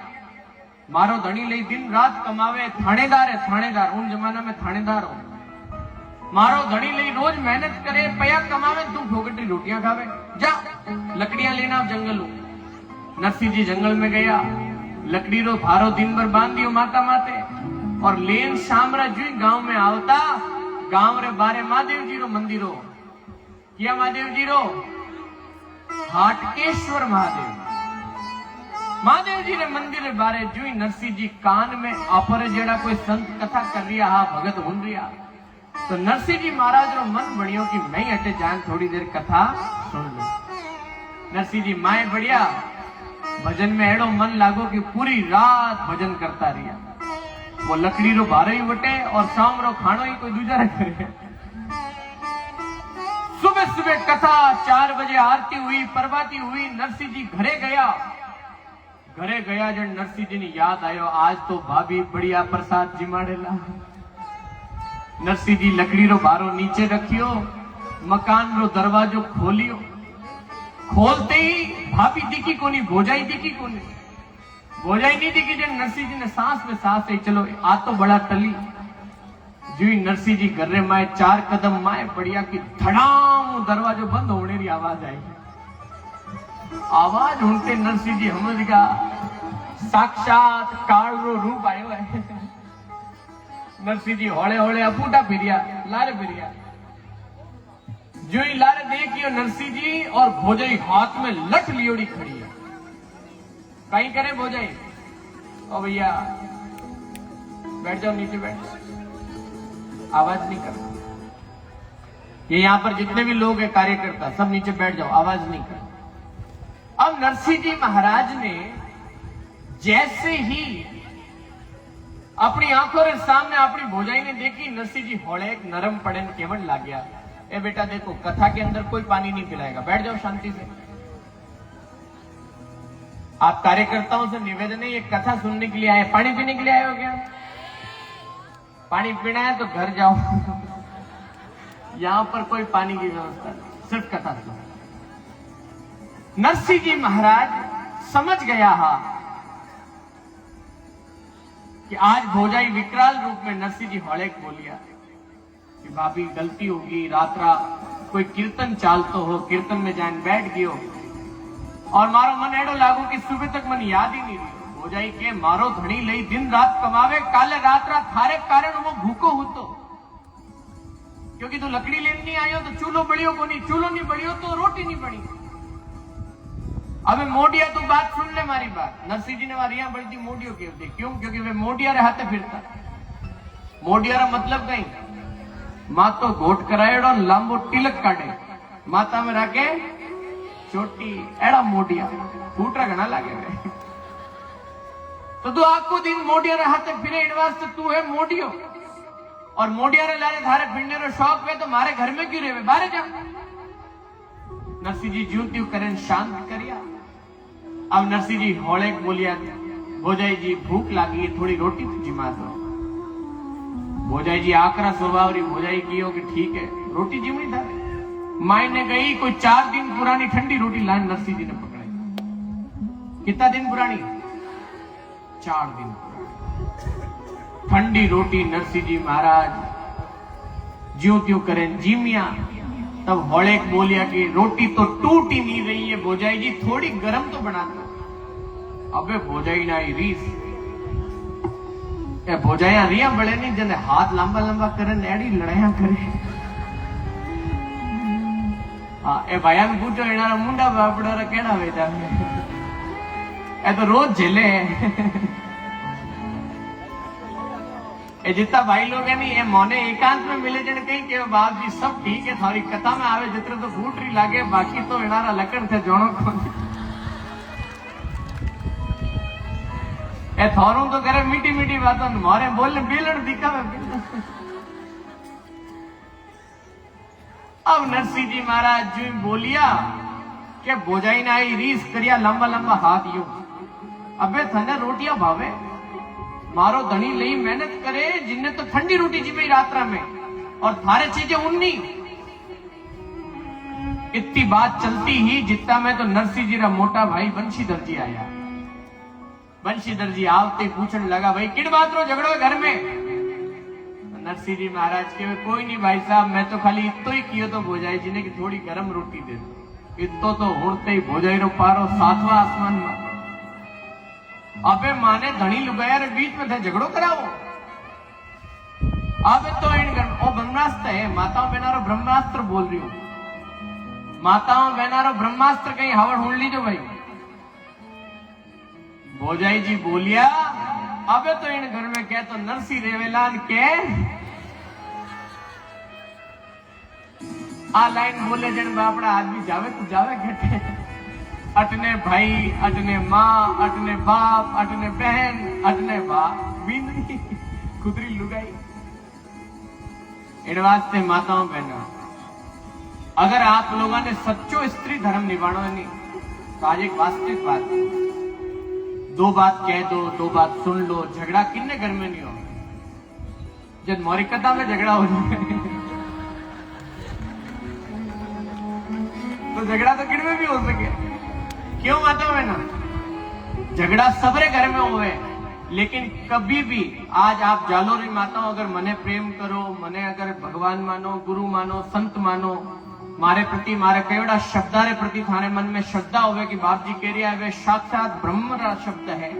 मारो धनी ले दिन रात कमावे थानेदार है थानेदार उन जमाना में थानेदार हो मारो धनी लई रोज मेहनत करे, पया कमावे, तू फोकटी रोटियां खावे। जा लकड़ियां लेना जंगल। नरसिंह जी जंगल में गया, लकड़ी रो भारो दिन भर बांध दियो माता माते, और लेन शामरा जुई गांव में आवता, गांव रे बारे महादेव जी रो मंदिरो, किया महादेव जी रो हाटकेश्वर महादेव, महादेव जी रे मंदिर रे बारे जुई नरसिंह जी कान में आपरे जेड़ा कोई संत कथा कर रिया, हा भगत हुन रिया, तो नरसिंह जी महाराज रो मन बढ़ियो कि मैं अटे जान थोड़ी देर कथा सुन लू। नरसिंह जी माए बढ़िया भजन में एड़ो मन लागो कि पूरी रात भजन करता रिया। वो लकड़ी रो भारो ही बटे और शाम रो खानो ही कोई दूजा करे। सुबह सुबह कथा 4 बजे आरती हुई, प्रभाती हुई, नरसिंह जी घरे गया जब नरसिंह जी ने याद आयो, आज तो भाभी बढ़िया प्रसाद जिमाड़ेला। नरसिंह जी लकड़ी रो भारो नीचे रखियो, मकान रो दरवाजो खोलियो, खोलते ही भाभी दिखी कोनी, भोजाई दिखी कोनी, भोजाई नहीं दिखी। जब नरसिंह जी ने सांस में सांस ले, चलो आ तो बड़ा टली जी। नरसिंह जी घर रे माए 4 कदम माए बढ़िया की धड़ाम दरवाजो बंद होने की आवाज आई। आवाज सुनते नरसिंह जी समझ गया साक्षात काल रो रूप आयो है। नरसिंह जी हौले हौले अपूटा फिरिया, लारे फिरिया, जो ही लारे देखियो नरसिंह जी और भोजाई हाथ में लठ लियोड़ी खड़ी है। कहीं करे भोजाई, ओ भैया बैठ जाओ, नीचे बैठ, आवाज नहीं करना। ये यहां पर जितने भी लोग हैं कार्यकर्ता, सब नीचे बैठ जाओ, आवाज नहीं करना। अब नरसिंह जी महाराज ने जैसे ही अपनी आंखों के सामने अपनी भोजाई ने देखी, नरसिंह जी हौले एक नरम पड़े केवल लाग गया। ए बेटा देखो, कथा के अंदर कोई पानी नहीं पिलाएगा, बैठ जाओ शांति से। आप कार्यकर्ताओं से निवेदन है, ये कथा सुनने के लिए आए, पानी पीने के लिए आए हो क्या? पानी पीना है तो घर जाओ। यहां पर कोई पानी की व्यवस्था नहीं, सिर्फ कथा सुनो। नरसिंह जी महाराज समझ गया हा कि आज भोजाई विकराल रूप में नरसिंह जी हौले बोलिया कि भाभी गलती होगी, रात्रा कोई कीर्तन चालतो हो, कीर्तन में जान बैठ गयो और मारो मन एडो लागू कि सुबह तक मन याद ही नहीं रही। भोजाई के मारो धनी लई दिन रात कमावे, काले रात्रा थारे कारण वो भूखो होतो, क्योंकि तू लकड़ी लेने नहीं आयो तो चूल्हो बड़ियो को नहीं, चूल्हो नहीं बड़ियो तो रोटी नहीं बनी। अबे मोडिया तू बात सुन ले मारी बात। नरसिंह जी ने मारिया बढ़ती मोडियो के होते, क्यों? क्योंकि वे मोडिया रे हाथे फिरता। मोडिया रा मतलब कहीं माँ तो घोट कराएड़ो लांबो तिलक काटे, माता में राखे छोटी एड़ा मोडिया, फूटरा घना लागे वे। तो तू आखो दिन मोडिया रे हाथे फिरे, इन वास्ते तू है मोडियो, और मोडिया रे लारे थारे फिरने रो शौक है तो मारे घर में क्यों रहे, बाहर जा। नरसिंह जी ज्यों त्यों करें शांत करिया। अब नरसिंह जी हौले बोलिया, भोजाई जी भूख लागी है, थोड़ी रोटी जिमा दो। भोजाई जी आकरा स्वभाव री भोजाई की हो कि ठीक है, रोटी जिमनी था। माई ने गई कोई 4 दिन पुरानी ठंडी रोटी लाइन नरसिंह जी ने पकड़ाई। कितना दिन पुरानी? 4 दिन पुरानी ठंडी रोटी नरसिंह जी महाराज ज्यों त्यों करें जीमिया। तब हौले बोलिया कि रोटी तो टूट ही नहीं रही है भोजाई जी, थोड़ी गर्म तो बना दो। अबे भोजाई ना रीस, भोजाया रिया बड़े नहीं जने हाथ लंबा लंबा करे, नेड़ी लड़ाया करे। हाँ ए भाया पूछो एनारा मुंडा बापड़ा रा केड़ा वेदा ए तो रोज झेले ए जितना भाई लोग है नहीं, ये मोने एकांत में मिले जन कहीं के बाप जी सब ठीक है, थारी कथा में आवे जितने तो फूटरी लागे, बाकी तो एनारा लकड़ थे जोड़ो को। ए थोरू तो करे मीठी मीठी बातों मोरे बोलने बेलण दिखावे। अब नरसिंह जी महाराज जी बोलिया कि भोजाई ने आई रीस करिया, लंबा लंबा हाथ यू। अबे थने रोटियां भावे, मारो धनी लई मेहनत करे, जिन्ने तो ठंडी रोटी जी रात्रा में, और थारे चीजें उन्नी। इतनी बात चलती ही जितना में तो नरसिंह जी रा मोटा भाई बंशीधर जी आया। बंशीधर जी आवते पूछने लगा, भाई किन बात रो झगड़ो घर में? नरसिंह जी महाराज के कोई नहीं भाई साहब, मैं तो खाली इतो ही कियो तो भोजाई जी ने कि थोड़ी गरम रोटी दे दो। इतो तो होते ही भोजाई रो पारो सातवां आसमान में। अबे माने धनी लुगाया रे बीच में थे झगड़ो कराओ। अबे तो इन ओ ब्रह्मास्त्र है, माताओं बहनारो ब्रह्मास्त्र बोल रही हूं। माताओं बहनारो ब्रह्मास्त्र कहीं हावड़ होड़ लीजो भाई। भोजाई जी बोलिया अबे तो इन घर में क्या तो नरसिंह रेवेलान के आ लाइन बोले जन बापड़ा आदमी जावे तो जावे कहते अटने भाई, अटने माँ, अटने बाप, अटने बहन, अटने बाप बिंदनी खुदरी लुगाई। इन वास्ते माताओं बहनों, अगर आप लोगों ने सच्चो स्त्री धर्म निभाना नहीं तो आज एक वास्तविक बात, दो बात कह दो, दो बात सुन लो। झगड़ा किन्ने घर में नहीं हो, जब मोरी कथा में झगड़ा हो जाए तो झगड़ा तो किन में भी हो सके। क्यों माता है ना, झगड़ा सबरे घर में हुए, लेकिन कभी भी आज आप जालोरी माता अगर मने प्रेम करो, मने अगर भगवान मानो, गुरु मानो, संत मानो, मारे प्रति मारे कयोड़ा शब्दारे प्रति थाने मन में श्रद्धा होवे कि बाप जी कह रहा है वे साक्षात ब्रह्म का शब्द है,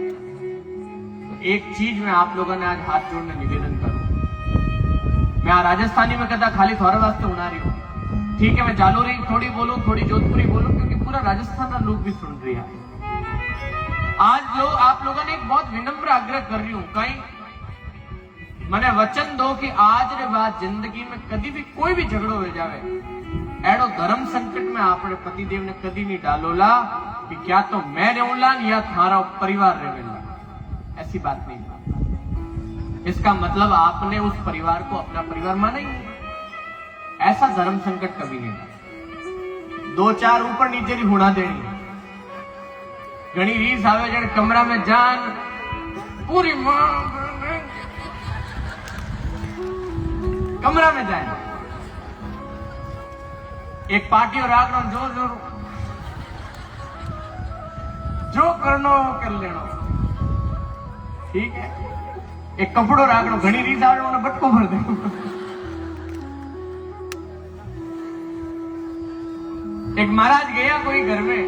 तो एक चीज में आप लोगों ने आज हाथ जोड़ने निवेदन करूं। मैं राजस्थानी में कहता खाली थोड़े वास्ते उड़ा रही हूं, ठीक है। मैं जालोरी थोड़ी बोलूं, थोड़ी जोधपुरी बोलूं, क्योंकि पूरा राजस्थान का लोग भी सुन रही है। आज लोग आप लोगों ने एक बहुत विनम्र आग्रह कर रही हूं, कहीं मैंने वचन दो कि आज रे बाद जिंदगी में कभी भी कोई भी झगड़ो हो जावे, एडो धर्म संकट में आपने पतिदेव ने कभी नहीं डालोला कि क्या तो मैं रहूंला या थारा परिवार रहेगा, ऐसी बात नहीं। इसका मतलब आपने उस परिवार को अपना परिवार माना ही नहीं, ऐसा धर्म संकट कभी नहीं। दो चार ऊपर नीचे की होना देनी, घनी रीस आवे जन कमरा में जान पूरी मां कमरा में जाए, एक पार्टी और आग जोर जोर जो करनो वो कर लेनो, ठीक है। एक कपड़ो रागनो घनी रीस आवे उन्हें बटको भर दे। एक महाराज गया कोई घर में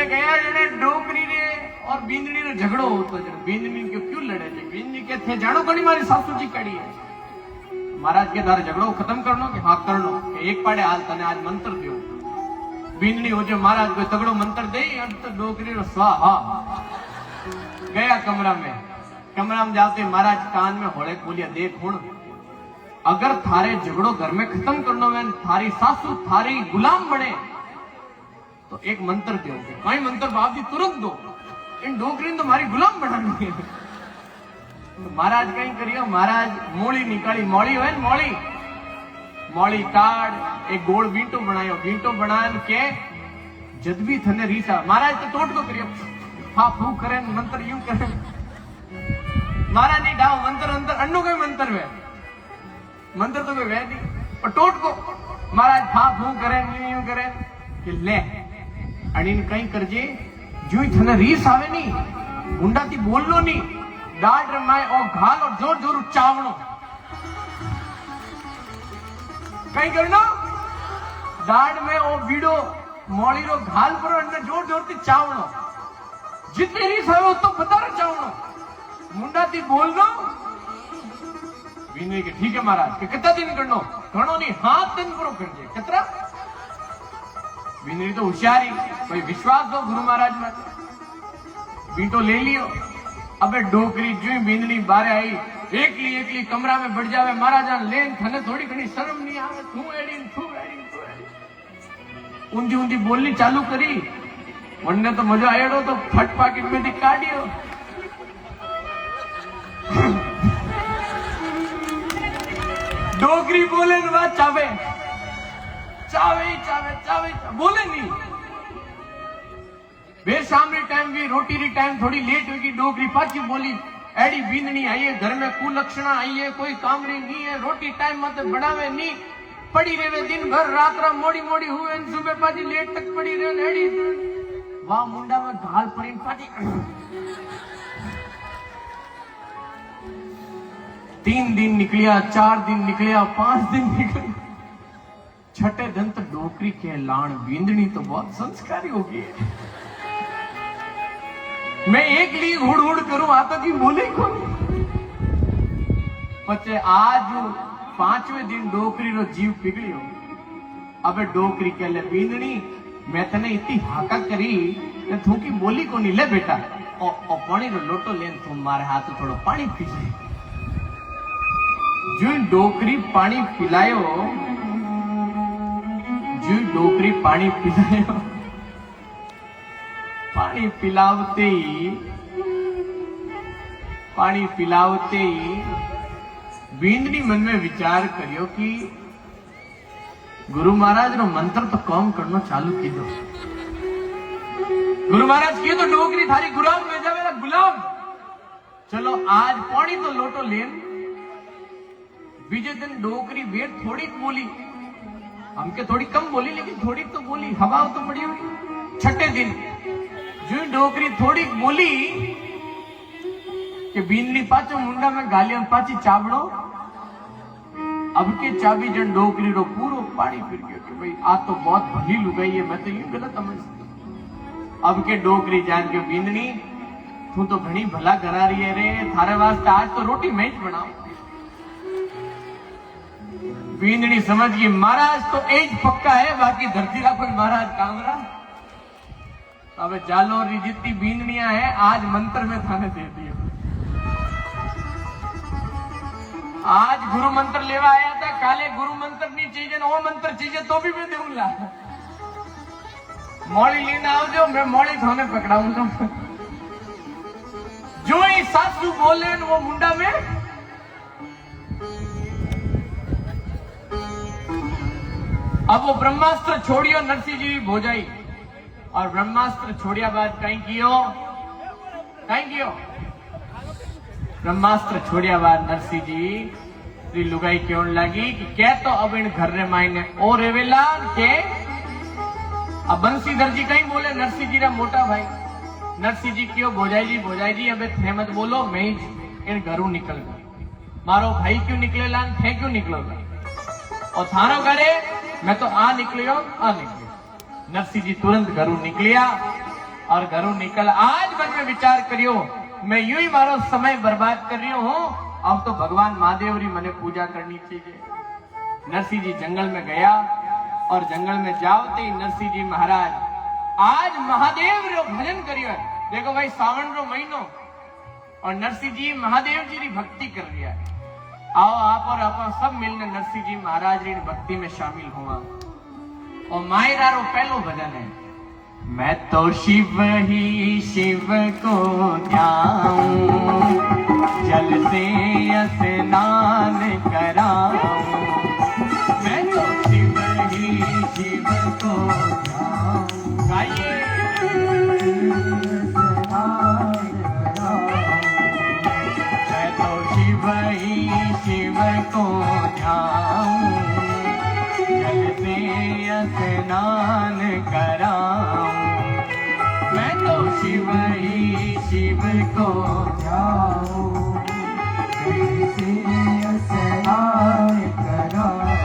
गया जने डोकरी ने और बींदनी ने झगड़ो होतो, बींदनी के क्यों लड़े थे, बींदनी के थे जानो कड़ी मारी सासू जी कड़ी है। महाराज के दार झगड़ो खत्म करनो कि हाँ करनो, एक पाड़े हाल तने आज मंत्र दियो। बींदनी हो जो महाराज को तगड़ो मंत्र दे तो डोकरी रो स्वाहा। गया कमरा में जाते महाराज कान में होड़े बोलिया देख हुण, अगर थारे झगड़ो घर में खत्म करनो में थारी सासू थारी गुलाम बने तो एक मंत्र दो। कई मंत्र बाप जी तुरंत दो, इन डोकरी तो हमारी गुलाम बनानी है। तो महाराज कहीं करियो, महाराज मोड़ी निकाली, मौली है मौली काट एक गोल बींटो बनायो, बींटो बना के जद भी थने रीसा महाराज तो टोट को करियो, हाँ फू करे मंत्र यूं करे। महाराज नहीं डाओ मंत्र अंतर अन्नो कोई मंत्र वे मंत्र तो कोई वे नहीं, और टोट को महाराज फा फू करे यूं करे कि ले अणीन कहीं करजे जो थने रीस आवे नहीं गुंडा थी बोल लो नहीं, डांट रमाए और घाल और जोर जोर चावणो कहीं करना डांट में ओ बीड़ो मौली रो घाल पर अंदर जोर जोर थी चावणो, जितने रीस आवे उतो बता रहे चावणो, मुंडा थी बोल दो विनय के ठीक है महाराज के कितना दिन करनो घणो नहीं हाथ दिन पूरो करजे कितना विनय तो होशियारी भाई विश्वास दो गुरु महाराज में बीटो ले लियो। अबे डोकरी जो बींदनी बारे आई एकली कमरा में बढ़ जावे, महाराजा लेन थने थोड़ी घनी शर्म नहीं आवे, तू एडी ऊंधी ऊंधी बोलनी चालू करी, वन्ने तो मजा आयो तो फट पाकिट में थी काढ़ियो। डोकरी बोले न बात चावे बोले नहीं। बेर शाम री टाइम भी रोटी री टाइम थोड़ी लेट होगी, डोकरी पाची बोली एडी बींदनी आई है घर में कुलक्षणा आई है, कोई कामरी नहीं है, रोटी टाइम मत बनावे नहीं, पड़ी रहे दिन भर रात रा मोड़ी हुए सुबह पाची लेट तक पड़ी रहे एडी वाह मुंडा में घाल पड़ी पाची 3 दिन निकलिया, 4 दिन निकलिया, 5 दिन निकलिया, छठे दिन तो डोकरी के लाण बींदनी तो बहुत संस्कारी होगी। मैं एक ली हुड़ हुड़ करूं आता की बोले कौन। पचे आज 5वें दिन डोकरी रो जीव पिघलियो। अबे डोकरी के ले बींदनी मैं तने इतनी हाका करी तू की बोली को नहीं ले बेटा और पानी रो लोटो लेन तू मारे हाथ थोड़ो पानी पी ले। जो डोकरी पानी पिलायो, जो डोकरी पानी पिलायो, पानी पिलावते ही बींदनी मन में विचार करियो कि गुरु महाराज नो मंत्र तो काम करनो चालू की दो। गुरु महाराज की तो डोकरी थारी गुलाम में जा मेरा गुलाम। चलो आज पानी तो लोटो लेन। बीजे दिन डोकरी वेट थोड़ी बोली, हमके थोड़ी कम बोली लेकिन थोड़ी तो बोली, हवा तो बड़ी हुई। छठे दिन जो डोकरी थोड़ी बोली कि बींदनी पाचो मुंडा में गालियां पाची चावड़ो। अब के चाबी जन डोकरी रो पूरो पानी फिर गयो कि भाई आज तो बहुत भली लुगाई है, मैं तो यूं गलत समझ। अब के डोकरी जान के बींदनी तू तो घनी भला करा रही है रे, थारे वास्ते आज तो रोटी मैं ज बनाऊं। बींदनी समझ गई महाराज तो एज पक्का है, बाकी धरती रा कोई महाराज कामरा। अब जालोर री जितनी बींदनियां है आज मंत्र में थाने दे दियो। आज गुरु मंत्र लेवा आया था, काले गुरु मंत्र नहीं चाहिए ना वो मंत्र चाहिए तो भी मैं दूंगा। मौली लेना आओ जो मैं मौली थाने पकड़ाऊंगा। जो ही सासू बोले वो मुंडा में अब वो ब्रह्मास्त्र छोड़ियो नरसिंह जी भोजाई और ब्रह्मास्त्र छोड़िया बाद कहीं कियो ब्रह्मास्त्र छोड़िया बाद नरसिंह जी लुगाई क्यों लगी कि क्या तो अब इन घर रे मायने और रेवेला के अब बंसीधर जी कहीं बोले नरसिंह जी रा मोटा भाई। नरसिंह जी क्यों भोजाई जी अबे थे मत बोलो, मैं इन घरों निकल गई। मारो भाई क्यों निकलेला, थे क्यों निकलोगा और थारो घरे मैं तो आ निकलियो। नरसिंह जी तुरंत घरों निकलिया और घरों निकल आज मन में विचार करियो मैं यूं ही मारो समय बर्बाद कर रही हूं, अब तो भगवान महादेव री मने पूजा करनी चाहिए। नरसिंह जी जंगल में गया और जंगल में जावते ही नरसिंह जी महाराज आज महादेव रो भजन करियो। देखो भाई सावन रो महीनो और नरसिंह जी महादेव जी री भक्ति कर रही है। आओ आप और आप सब मिलने नरसिंह जी महाराज री भक्ति में शामिल हुआ। और मायरा रो पहलो भजन है, मैं तो शिव ही शिव को ध्याऊं, जल से स्नान कराऊं। मैं तो शिव ही शिव को ध्याऊं, गाइए मैं तो शिव ही शिव को ध्याऊं, जल से स्नान कराऊं। मैं तो शिव ही शिव को ध्याऊं, जल से स्नान कराऊं।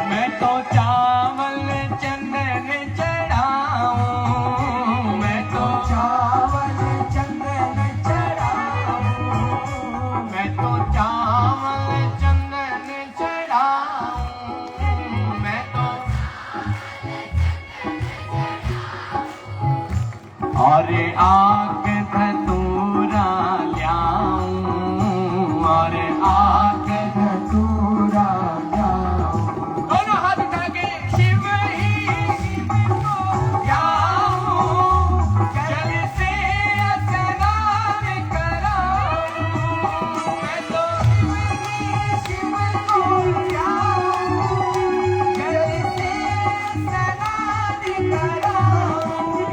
मैं तो चावल चंदन चढ़ाऊं, मैं तो चावल चंदन चढ़ाऊं, मैं तो चावल चंदन चढ़ाऊं। मैं तो और आग धतूरा ल्याऊं, और आग धतूरा ल्याऊं। दोनों हाथ उठा के शिव ही शिव को ल्याऊं, जल से स्नान कराऊं। मैं तो शिव को ल्याऊं, जल से स्नान कराऊं।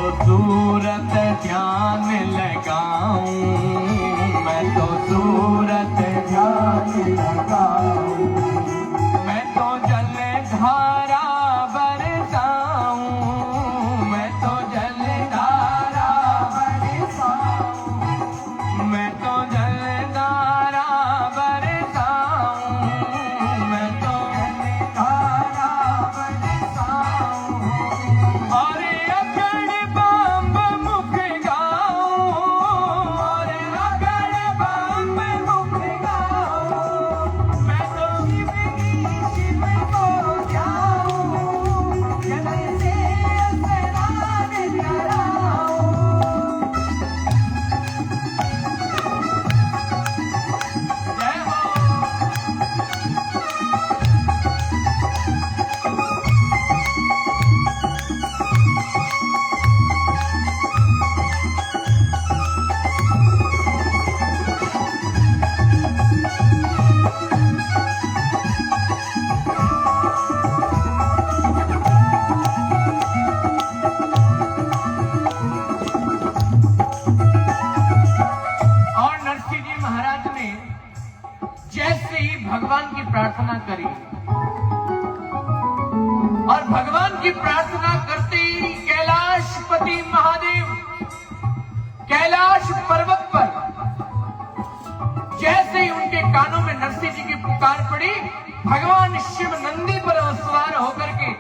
सूरत ध्यान लगाऊं, मैं तो सूरत ध्यान लगाऊं, मैं तो जल धारा बरसाऊं, मैं तो जल धारा बरसाऊं, मैं तो जल धारा बरसाऊं, मैं तो जल धारा बरसाऊं, और अकड़ बम मुख गाऊं, और अकड़ बम मुख गाऊं, मैं तो शिव को ध्याऊं, जल से स्नान कराऊं। जय हो। और नरसिंह जी महाराज ने जैसे ही भगवान की प्रार्थना करी, और भगवान की प्रार्थना करते ही कैलाशपति महादेव कैलाश पर्वत पर जैसे ही उनके कानों में नरसिंह जी की पुकार पड़ी, भगवान शिव नंदी पर सवार होकर के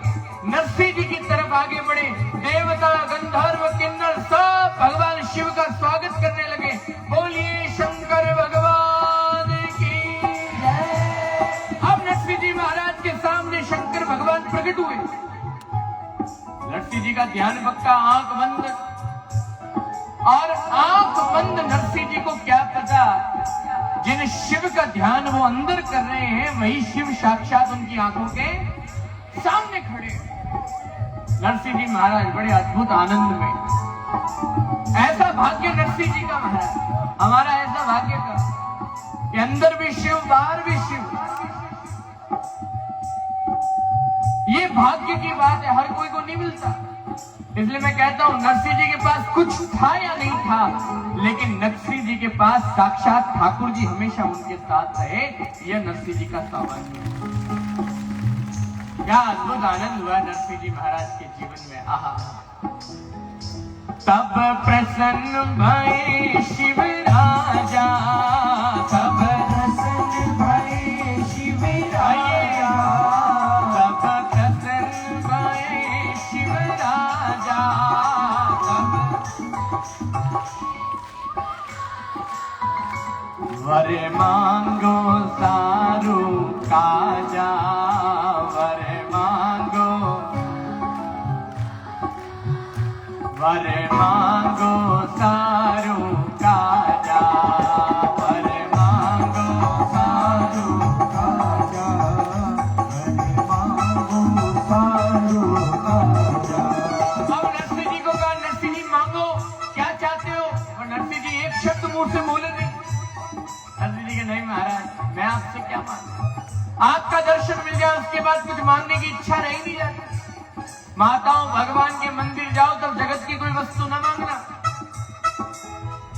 नरसिंह जी की तरफ आगे बढ़े। देवता गंधर्व किन्नर सब भगवान शिव का स्वागत करने लगे। बोलिए शंकर भगवान की जय। अब नरसिंह जी महाराज के सामने शंकर भगवान प्रकट हुए। नरसिंह जी का ध्यान पक्का, आंख बंद, और आंख बंद नरसिंह जी को क्या पता जिन शिव का ध्यान वो अंदर कर रहे हैं वही शिव साक्षात उनकी आंखों के सामने खड़े हैं। नरसिंह जी महाराज बड़े अद्भुत आनंद में। ऐसा भाग्य नरसिंह जी का महाराज, हमारा ऐसा भाग्य का कि अंदर भी शिव बाहर भी शिव। ये भाग्य की बात है, हर कोई को नहीं मिलता। इसलिए मैं कहता हूं नरसिंह जी के पास कुछ था या नहीं था, लेकिन नरसिंह जी के पास साक्षात ठाकुर जी हमेशा उनके साथ रहे। यह नरसिंह जी का सौभाग्य है। क्या अद्भुत आनंद हुआ नरसिंह जी महाराज के जीवन में। आहा। तब प्रसन्न भये शिव राजा, तब प्रसन्न भये शिव राजा, तब प्रसन्न भये शिव राजा, वर मांगो सारू काजा, वर मांगो, वर मांगो सारू काजा, वर मांगो सारू काजा, वर मांगो सारू काजा। अब नरसिंह जी को कहा, नरसिंह जी मांगो, क्या चाहते हो? और नरसिंह जी एक शब्द मुंह से बोले नहीं। नरसिंह जी के नहीं महाराज, मैं आपसे क्या मांगू, आपका दर्शन मिल जाए उसके बाद कुछ मांगने की इच्छा रही नहीं जाती। माताओं, भगवान के मंदिर जाओ तब जगत की कोई वस्तु न मांगना।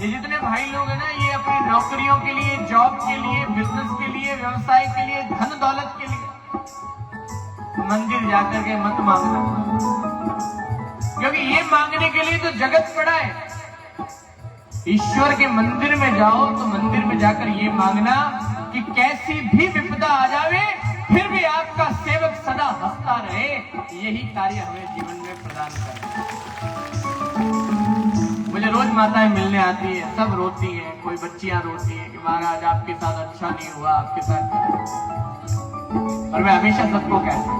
ये जितने भाई लोग हैं ना, ये अपनी नौकरियों के लिए, जॉब के लिए, बिजनेस के लिए, व्यवसाय के लिए, धन दौलत के लिए मंदिर जाकर के मत मांगना, क्योंकि ये मांगने के लिए तो जगत पड़ा है। ईश्वर के मंदिर में जाओ तो मंदिर में जाकर ये मांगना कि कैसी भी विपदा आ जावे फिर भी आपका सेवक सदा हंसता रहे। यही कार्य हमें जीवन में प्रदान करे। मुझे रोज माताएं मिलने आती है, सब रोती है, कोई बच्चियां रोती है कि महाराज आपके साथ अच्छा नहीं हुआ, आपके साथ। और मैं हमेशा सबको कहता हूं,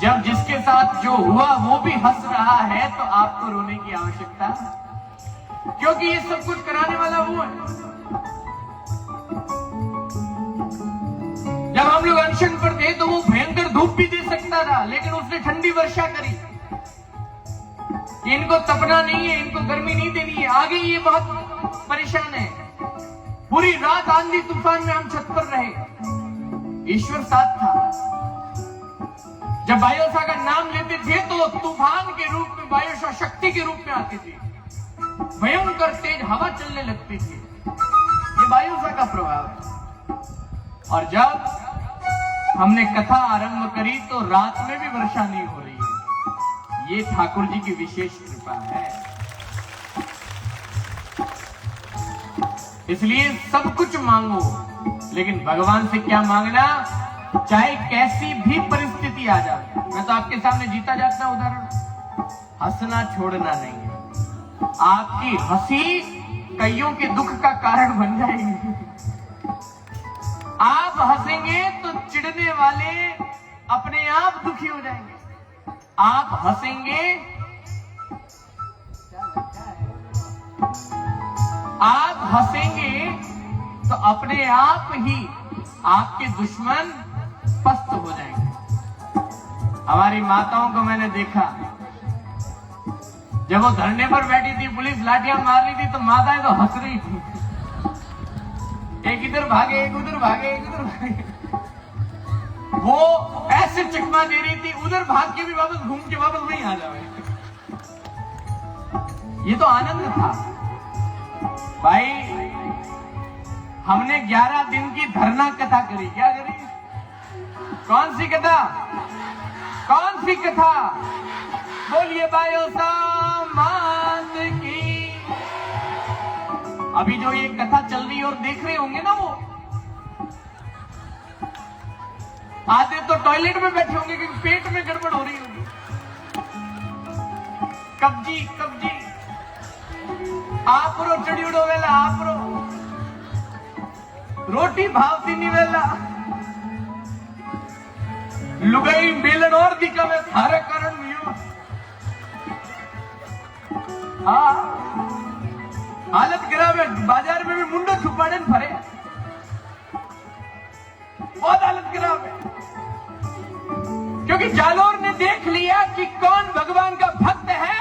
जब जिसके साथ जो हुआ वो भी हंस रहा है तो आपको रोने की आवश्यकता, क्योंकि ये सब कुछ कराने वाला वो है। जब हम लोग अनशन पर थे तो वो भयंकर धूप भी दे सकता था, लेकिन उसने ठंडी वर्षा करी। इनको तपना नहीं है, इनको गर्मी नहीं देनी है। आगे ये बहुत परेशान है। पूरी रात आंधी तूफान में हम छत पर रहे, ईश्वर साथ था। जब वायुसा का नाम लेते थे तो तूफान के रूप में वायुसा शक्ति के रूप में आती थी, भयंकर तेज हवा चलने लगती थी। ये वायुसा का प्रभाव है। और जब हमने कथा आरंभ करी तो रात में भी वर्षा नहीं हो रही है। ये ठाकुर जी की विशेष कृपा है। इसलिए सब कुछ मांगो, लेकिन भगवान से क्या मांगना, चाहे कैसी भी परिस्थिति आ जाए। मैं तो आपके सामने जीता जाता उदाहरण, हंसना छोड़ना नहीं है। आपकी हंसी कईयों के दुख का कारण बन जाएगी। आप हंसेंगे तो चिढ़ने वाले अपने आप दुखी हो जाएंगे। आप हंसेंगे, आप हंसेंगे तो अपने आप ही आपके दुश्मन पस्त हो जाएंगे। हमारी माताओं को मैंने देखा, जब वो धरने पर बैठी थी, पुलिस लाठियां मार रही थी तो माताएं तो हंस रही थी। एक इधर भागे, एक उधर भागे, एक उधर भागे। वो ऐसे चकमा दे रही थी, उधर भाग के भी वापस घूम के वापस वहीं आ जाए। ये तो आनंद था भाई। हमने 11 दिन की धरना कथा करी। क्या करी? कौन सी कथा? कौन सी कथा? बोलिए वायुसा मात की। अभी जो ये कथा चल रही है और देख रहे होंगे ना, वो आधे तो टॉयलेट में बैठे होंगे क्योंकि पेट में गड़बड़ हो रही होगी। कब्जी कब्जी आप रो चढ़ी उड़ो वेला, आप रो रोटी भावती नहीं वेला, लुगाई बेलन और दिखा में थारे कारण हुई। हाँ, हालत खराब है। बाजार में भी मुंडो छुपाड़े फरे, बहुत हालत खराब है। क्योंकि जालोर ने देख लिया कि कौन भगवान का भक्त है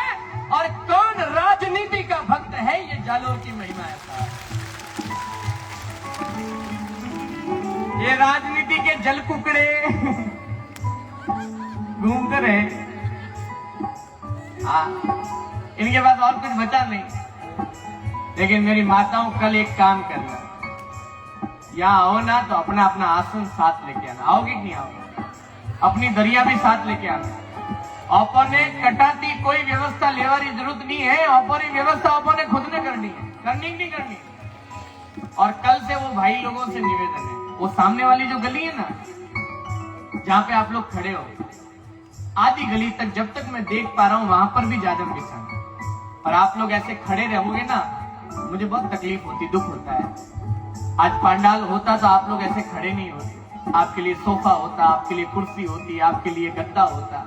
और कौन राजनीति का भक्त है। ये जालोर की महिमा है साहब। ये राजनीति के जल कुकड़े घूमते रहे। इनके पास और कुछ बचा नहीं। लेकिन मेरी माताओं, कल एक काम करना, यहां आओ ना तो अपना अपना आसन साथ लेके आना। आओगे कि नहीं आओगे? अपनी दरिया भी साथ लेके आना। ओपो ने कटाती कोई व्यवस्था लेवारी जरूरत नहीं है। ओपो ने व्यवस्था ओपो ने खुद ने करनी है, करनी नहीं करनी। और कल से वो भाई लोगों से निवेदन है, वो सामने वाली जो गली है ना, जहां पे आप लोग खड़े हो, आधी गली तक जब तक मैं देख पा रहा हूं वहां पर भी जाजम बिछाना। और आप लोग ऐसे खड़े रहोगे ना, मुझे बहुत तकलीफ होती, दुख होता है। आज पंडाल होता तो आप लोग ऐसे खड़े नहीं होते। आपके लिए सोफा होता, आपके लिए कुर्सी होती, आपके लिए गद्दा होता।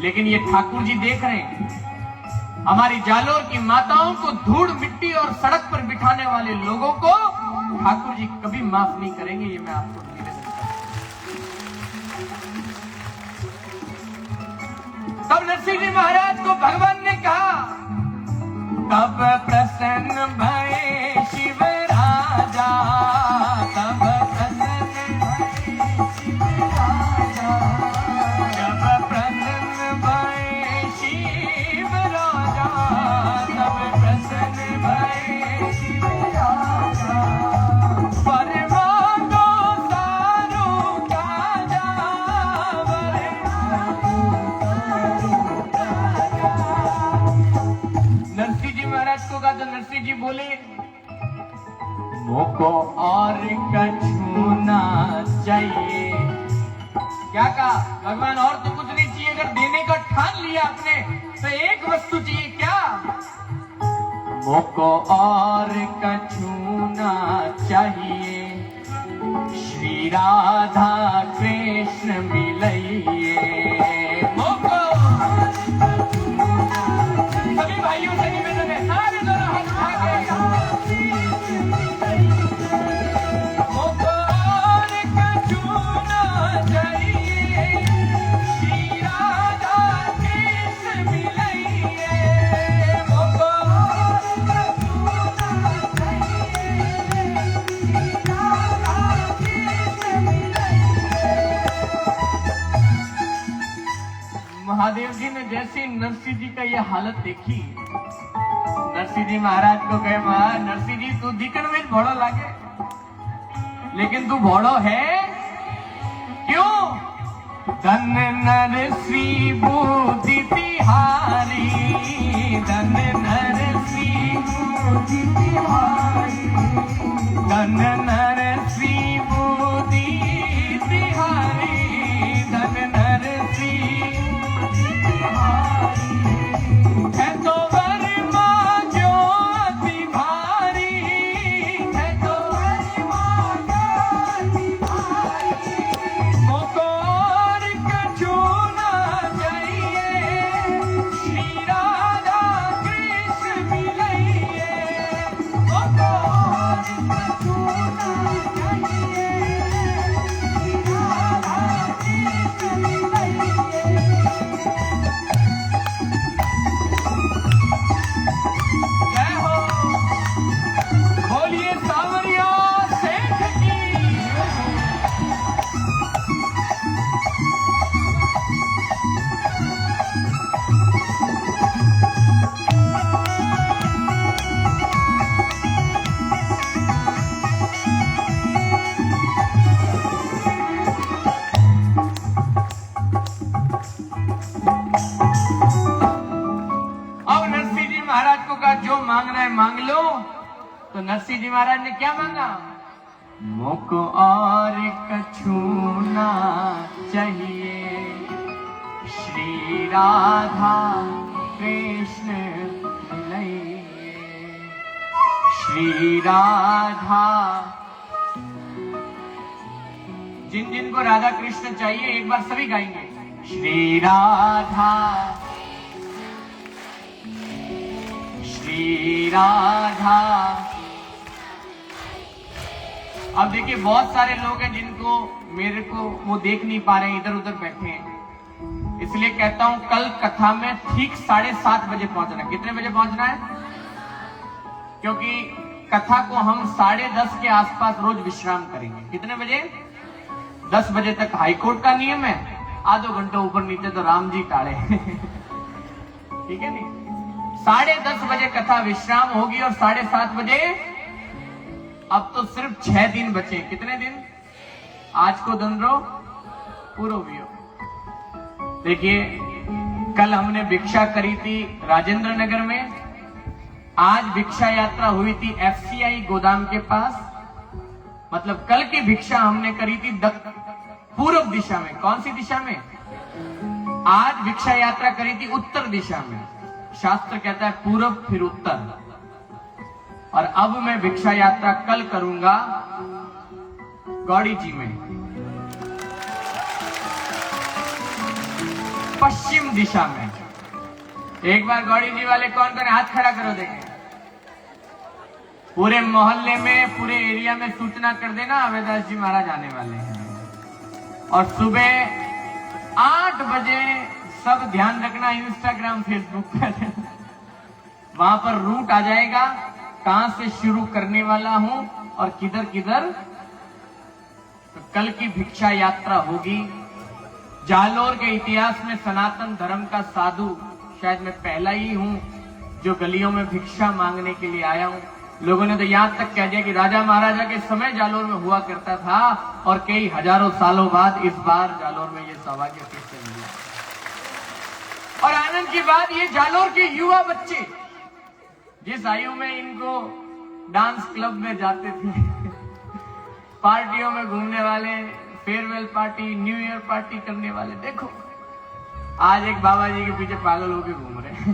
लेकिन ये ठाकुर जी देख रहे हैं, हमारी जालोर की माताओं को धूड़ मिट्टी और सड़क पर बिठाने वाले लोगों को ठाकुर जी कभी माफ नहीं करेंगे। ये मैं आपको निवेदन करता हूं। तब नरसिंह जी महाराज को भगवान ने कहा, तब प्रसन्न भये शिव राजा, तब प्रसन्न भये शिव राजा, जब प्रसन्न भये शिव राजा, तब प्रसन्न भये शिव राजा। परमागो सारू काजा, नरसिंह जी महाराज को कहा तो नरसिंह जी बोले, मोको और कछु ना चाहिए। क्या कहा भगवान? और तो कुछ नहीं चाहिए। अगर देने का ठान लिया आपने तो एक वस्तु चाहिए। क्या? मोको और कछु ना चाहिए, श्री राधा कृष्ण मिलइए। मोको सभी भाइयों से निवेदन है, सारे दोनों हाथ उठा के, मोको और कछु ना चाहिए, श्री राधा कृष्ण मिलइए। मोको और कछु ना चाहिए, श्री राधा कृष्ण मिलइए। जैसे नरसिंह जी का ये हालत देखी, नरसिंह जी महाराज को कहे महाराज नरसिंह जी तू दिखण में भोड़ो लागे, लेकिन तू भोड़ो है क्यों? धन नरसिंह बुद्धि तिहारी, धन नरसिंह बुद्धि तिहारी, धन नरसिंह बुद्धि तिहारी, धन नरसिंह बुद्धि तिहारी। है तो वर्मा जो अति भारी, है तो वर्मा जो अति भारी, मोको और कछु ना चाहिए, श्री राधा कृष्ण मिलइए, मोको और कछु ना चाहिए, श्री राधा कृष्ण मिलइए। जय हो, बोलिए सावरिया सेठ की। अब नरसिंह जी महाराज को कहा जो मांगना है मांग लो। तो नरसिंह जी महाराज ने क्या मांगा? मोको और कछु ना चाहिए, श्री राधा कृष्ण मिलइए, श्री राधा। जिन जिन को राधा कृष्ण चाहिए एक बार सभी गाएंगे, श्री राधा, श्री राधा। अब देखिए बहुत सारे लोग हैं जिनको मेरे को वो देख नहीं पा रहे हैं, इधर उधर बैठे हैं, इसलिए कहता हूं कल कथा में ठीक 7:30 बजे पहुंचना है। कितने बजे पहुंचना है? क्योंकि कथा को हम 10:30 के आसपास रोज विश्राम करेंगे। कितने बजे? 10 बजे तक हाईकोर्ट का नियम है, आधो घंटा ऊपर नीचे तो राम जी टाले ठीक है नहीं? 10:30 बजे कथा विश्राम होगी और 7:30 बजे। अब तो सिर्फ 6 दिन बचे। कितने दिन? आज को दंद्रो पूरो भी हो। देखिए कल हमने भिक्षा करी थी राजेंद्र नगर में, आज भिक्षा यात्रा हुई थी FCI गोदाम के पास। मतलब कल की भिक्षा हमने करी थी पूर्व दिशा में। कौन सी दिशा में? आज भिक्षा यात्रा करी थी उत्तर दिशा में। शास्त्र कहता है पूर्व फिर उत्तर। और अब मैं भिक्षा यात्रा कल करूंगा गौड़ी जी में, पश्चिम दिशा में। एक बार गौड़ी जी वाले कौन कौन हाथ खड़ा करो देखें। पूरे मोहल्ले में पूरे एरिया में सूचना कर देना अवेदास जी महाराज आने वाले हैं। और सुबह 8 बजे सब ध्यान रखना, इंस्टाग्राम फेसबुक पर वहां पर रूट आ जाएगा, कहां से शुरू करने वाला हूं और किधर किधर। तो कल की भिक्षा यात्रा होगी। जालोर के इतिहास में सनातन धर्म का साधु शायद मैं पहला ही हूं जो गलियों में भिक्षा मांगने के लिए आया हूं। लोगों ने तो यहां तक कह दिया कि राजा महाराजा के समय जालोर में हुआ करता था और कई हजारों सालों बाद इस बार जालोर में ये सौभाग्य फिर से मिला। और आनंद की बात, ये जालोर के युवा बच्चे जिस आयु में इनको डांस क्लब में जाते थे पार्टियों में घूमने वाले, farewell party, new year party करने वाले, देखो आज एक बाबा जी के पीछे पागल होके घूम रहे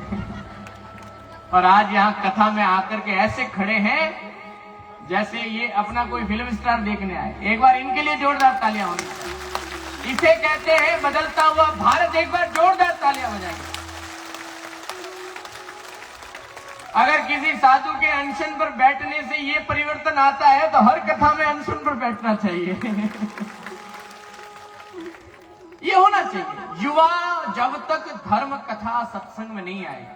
और आज यहाँ कथा में आकर के ऐसे खड़े हैं जैसे ये अपना कोई फिल्म स्टार देखने आए। एक बार इनके लिए जोरदार तालियां होंगी। इसे कहते हैं बदलता हुआ भारत। एक बार जोरदार तालियां बजाएंगे। अगर किसी साधु के अनशन पर बैठने से ये परिवर्तन आता है तो हर कथा में अनशन पर बैठना चाहिए ये होना चाहिए। युवा जब तक धर्म कथा सत्संग में नहीं आए,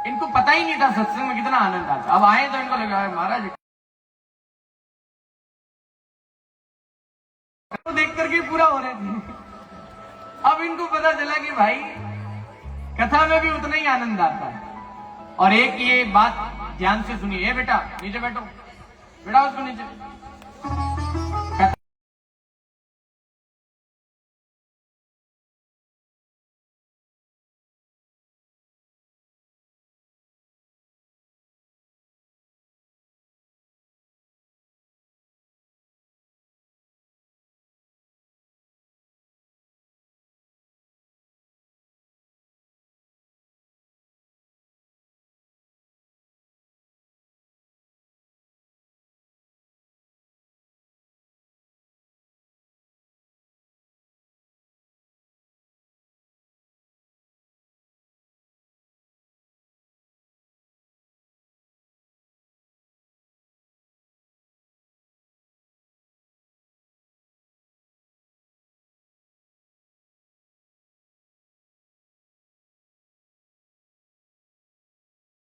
इनको पता ही नहीं था सत्संग में कितना आनंद आता। अब आए तो इनको लगा महाराज तो देख करके पूरा हो रहे थे। अब इनको पता चला कि भाई कथा में भी उतना ही आनंद आता है। और एक ये बात ध्यान से सुनिए, बेटा नीचे बैठो, बेटा उसको नीचे,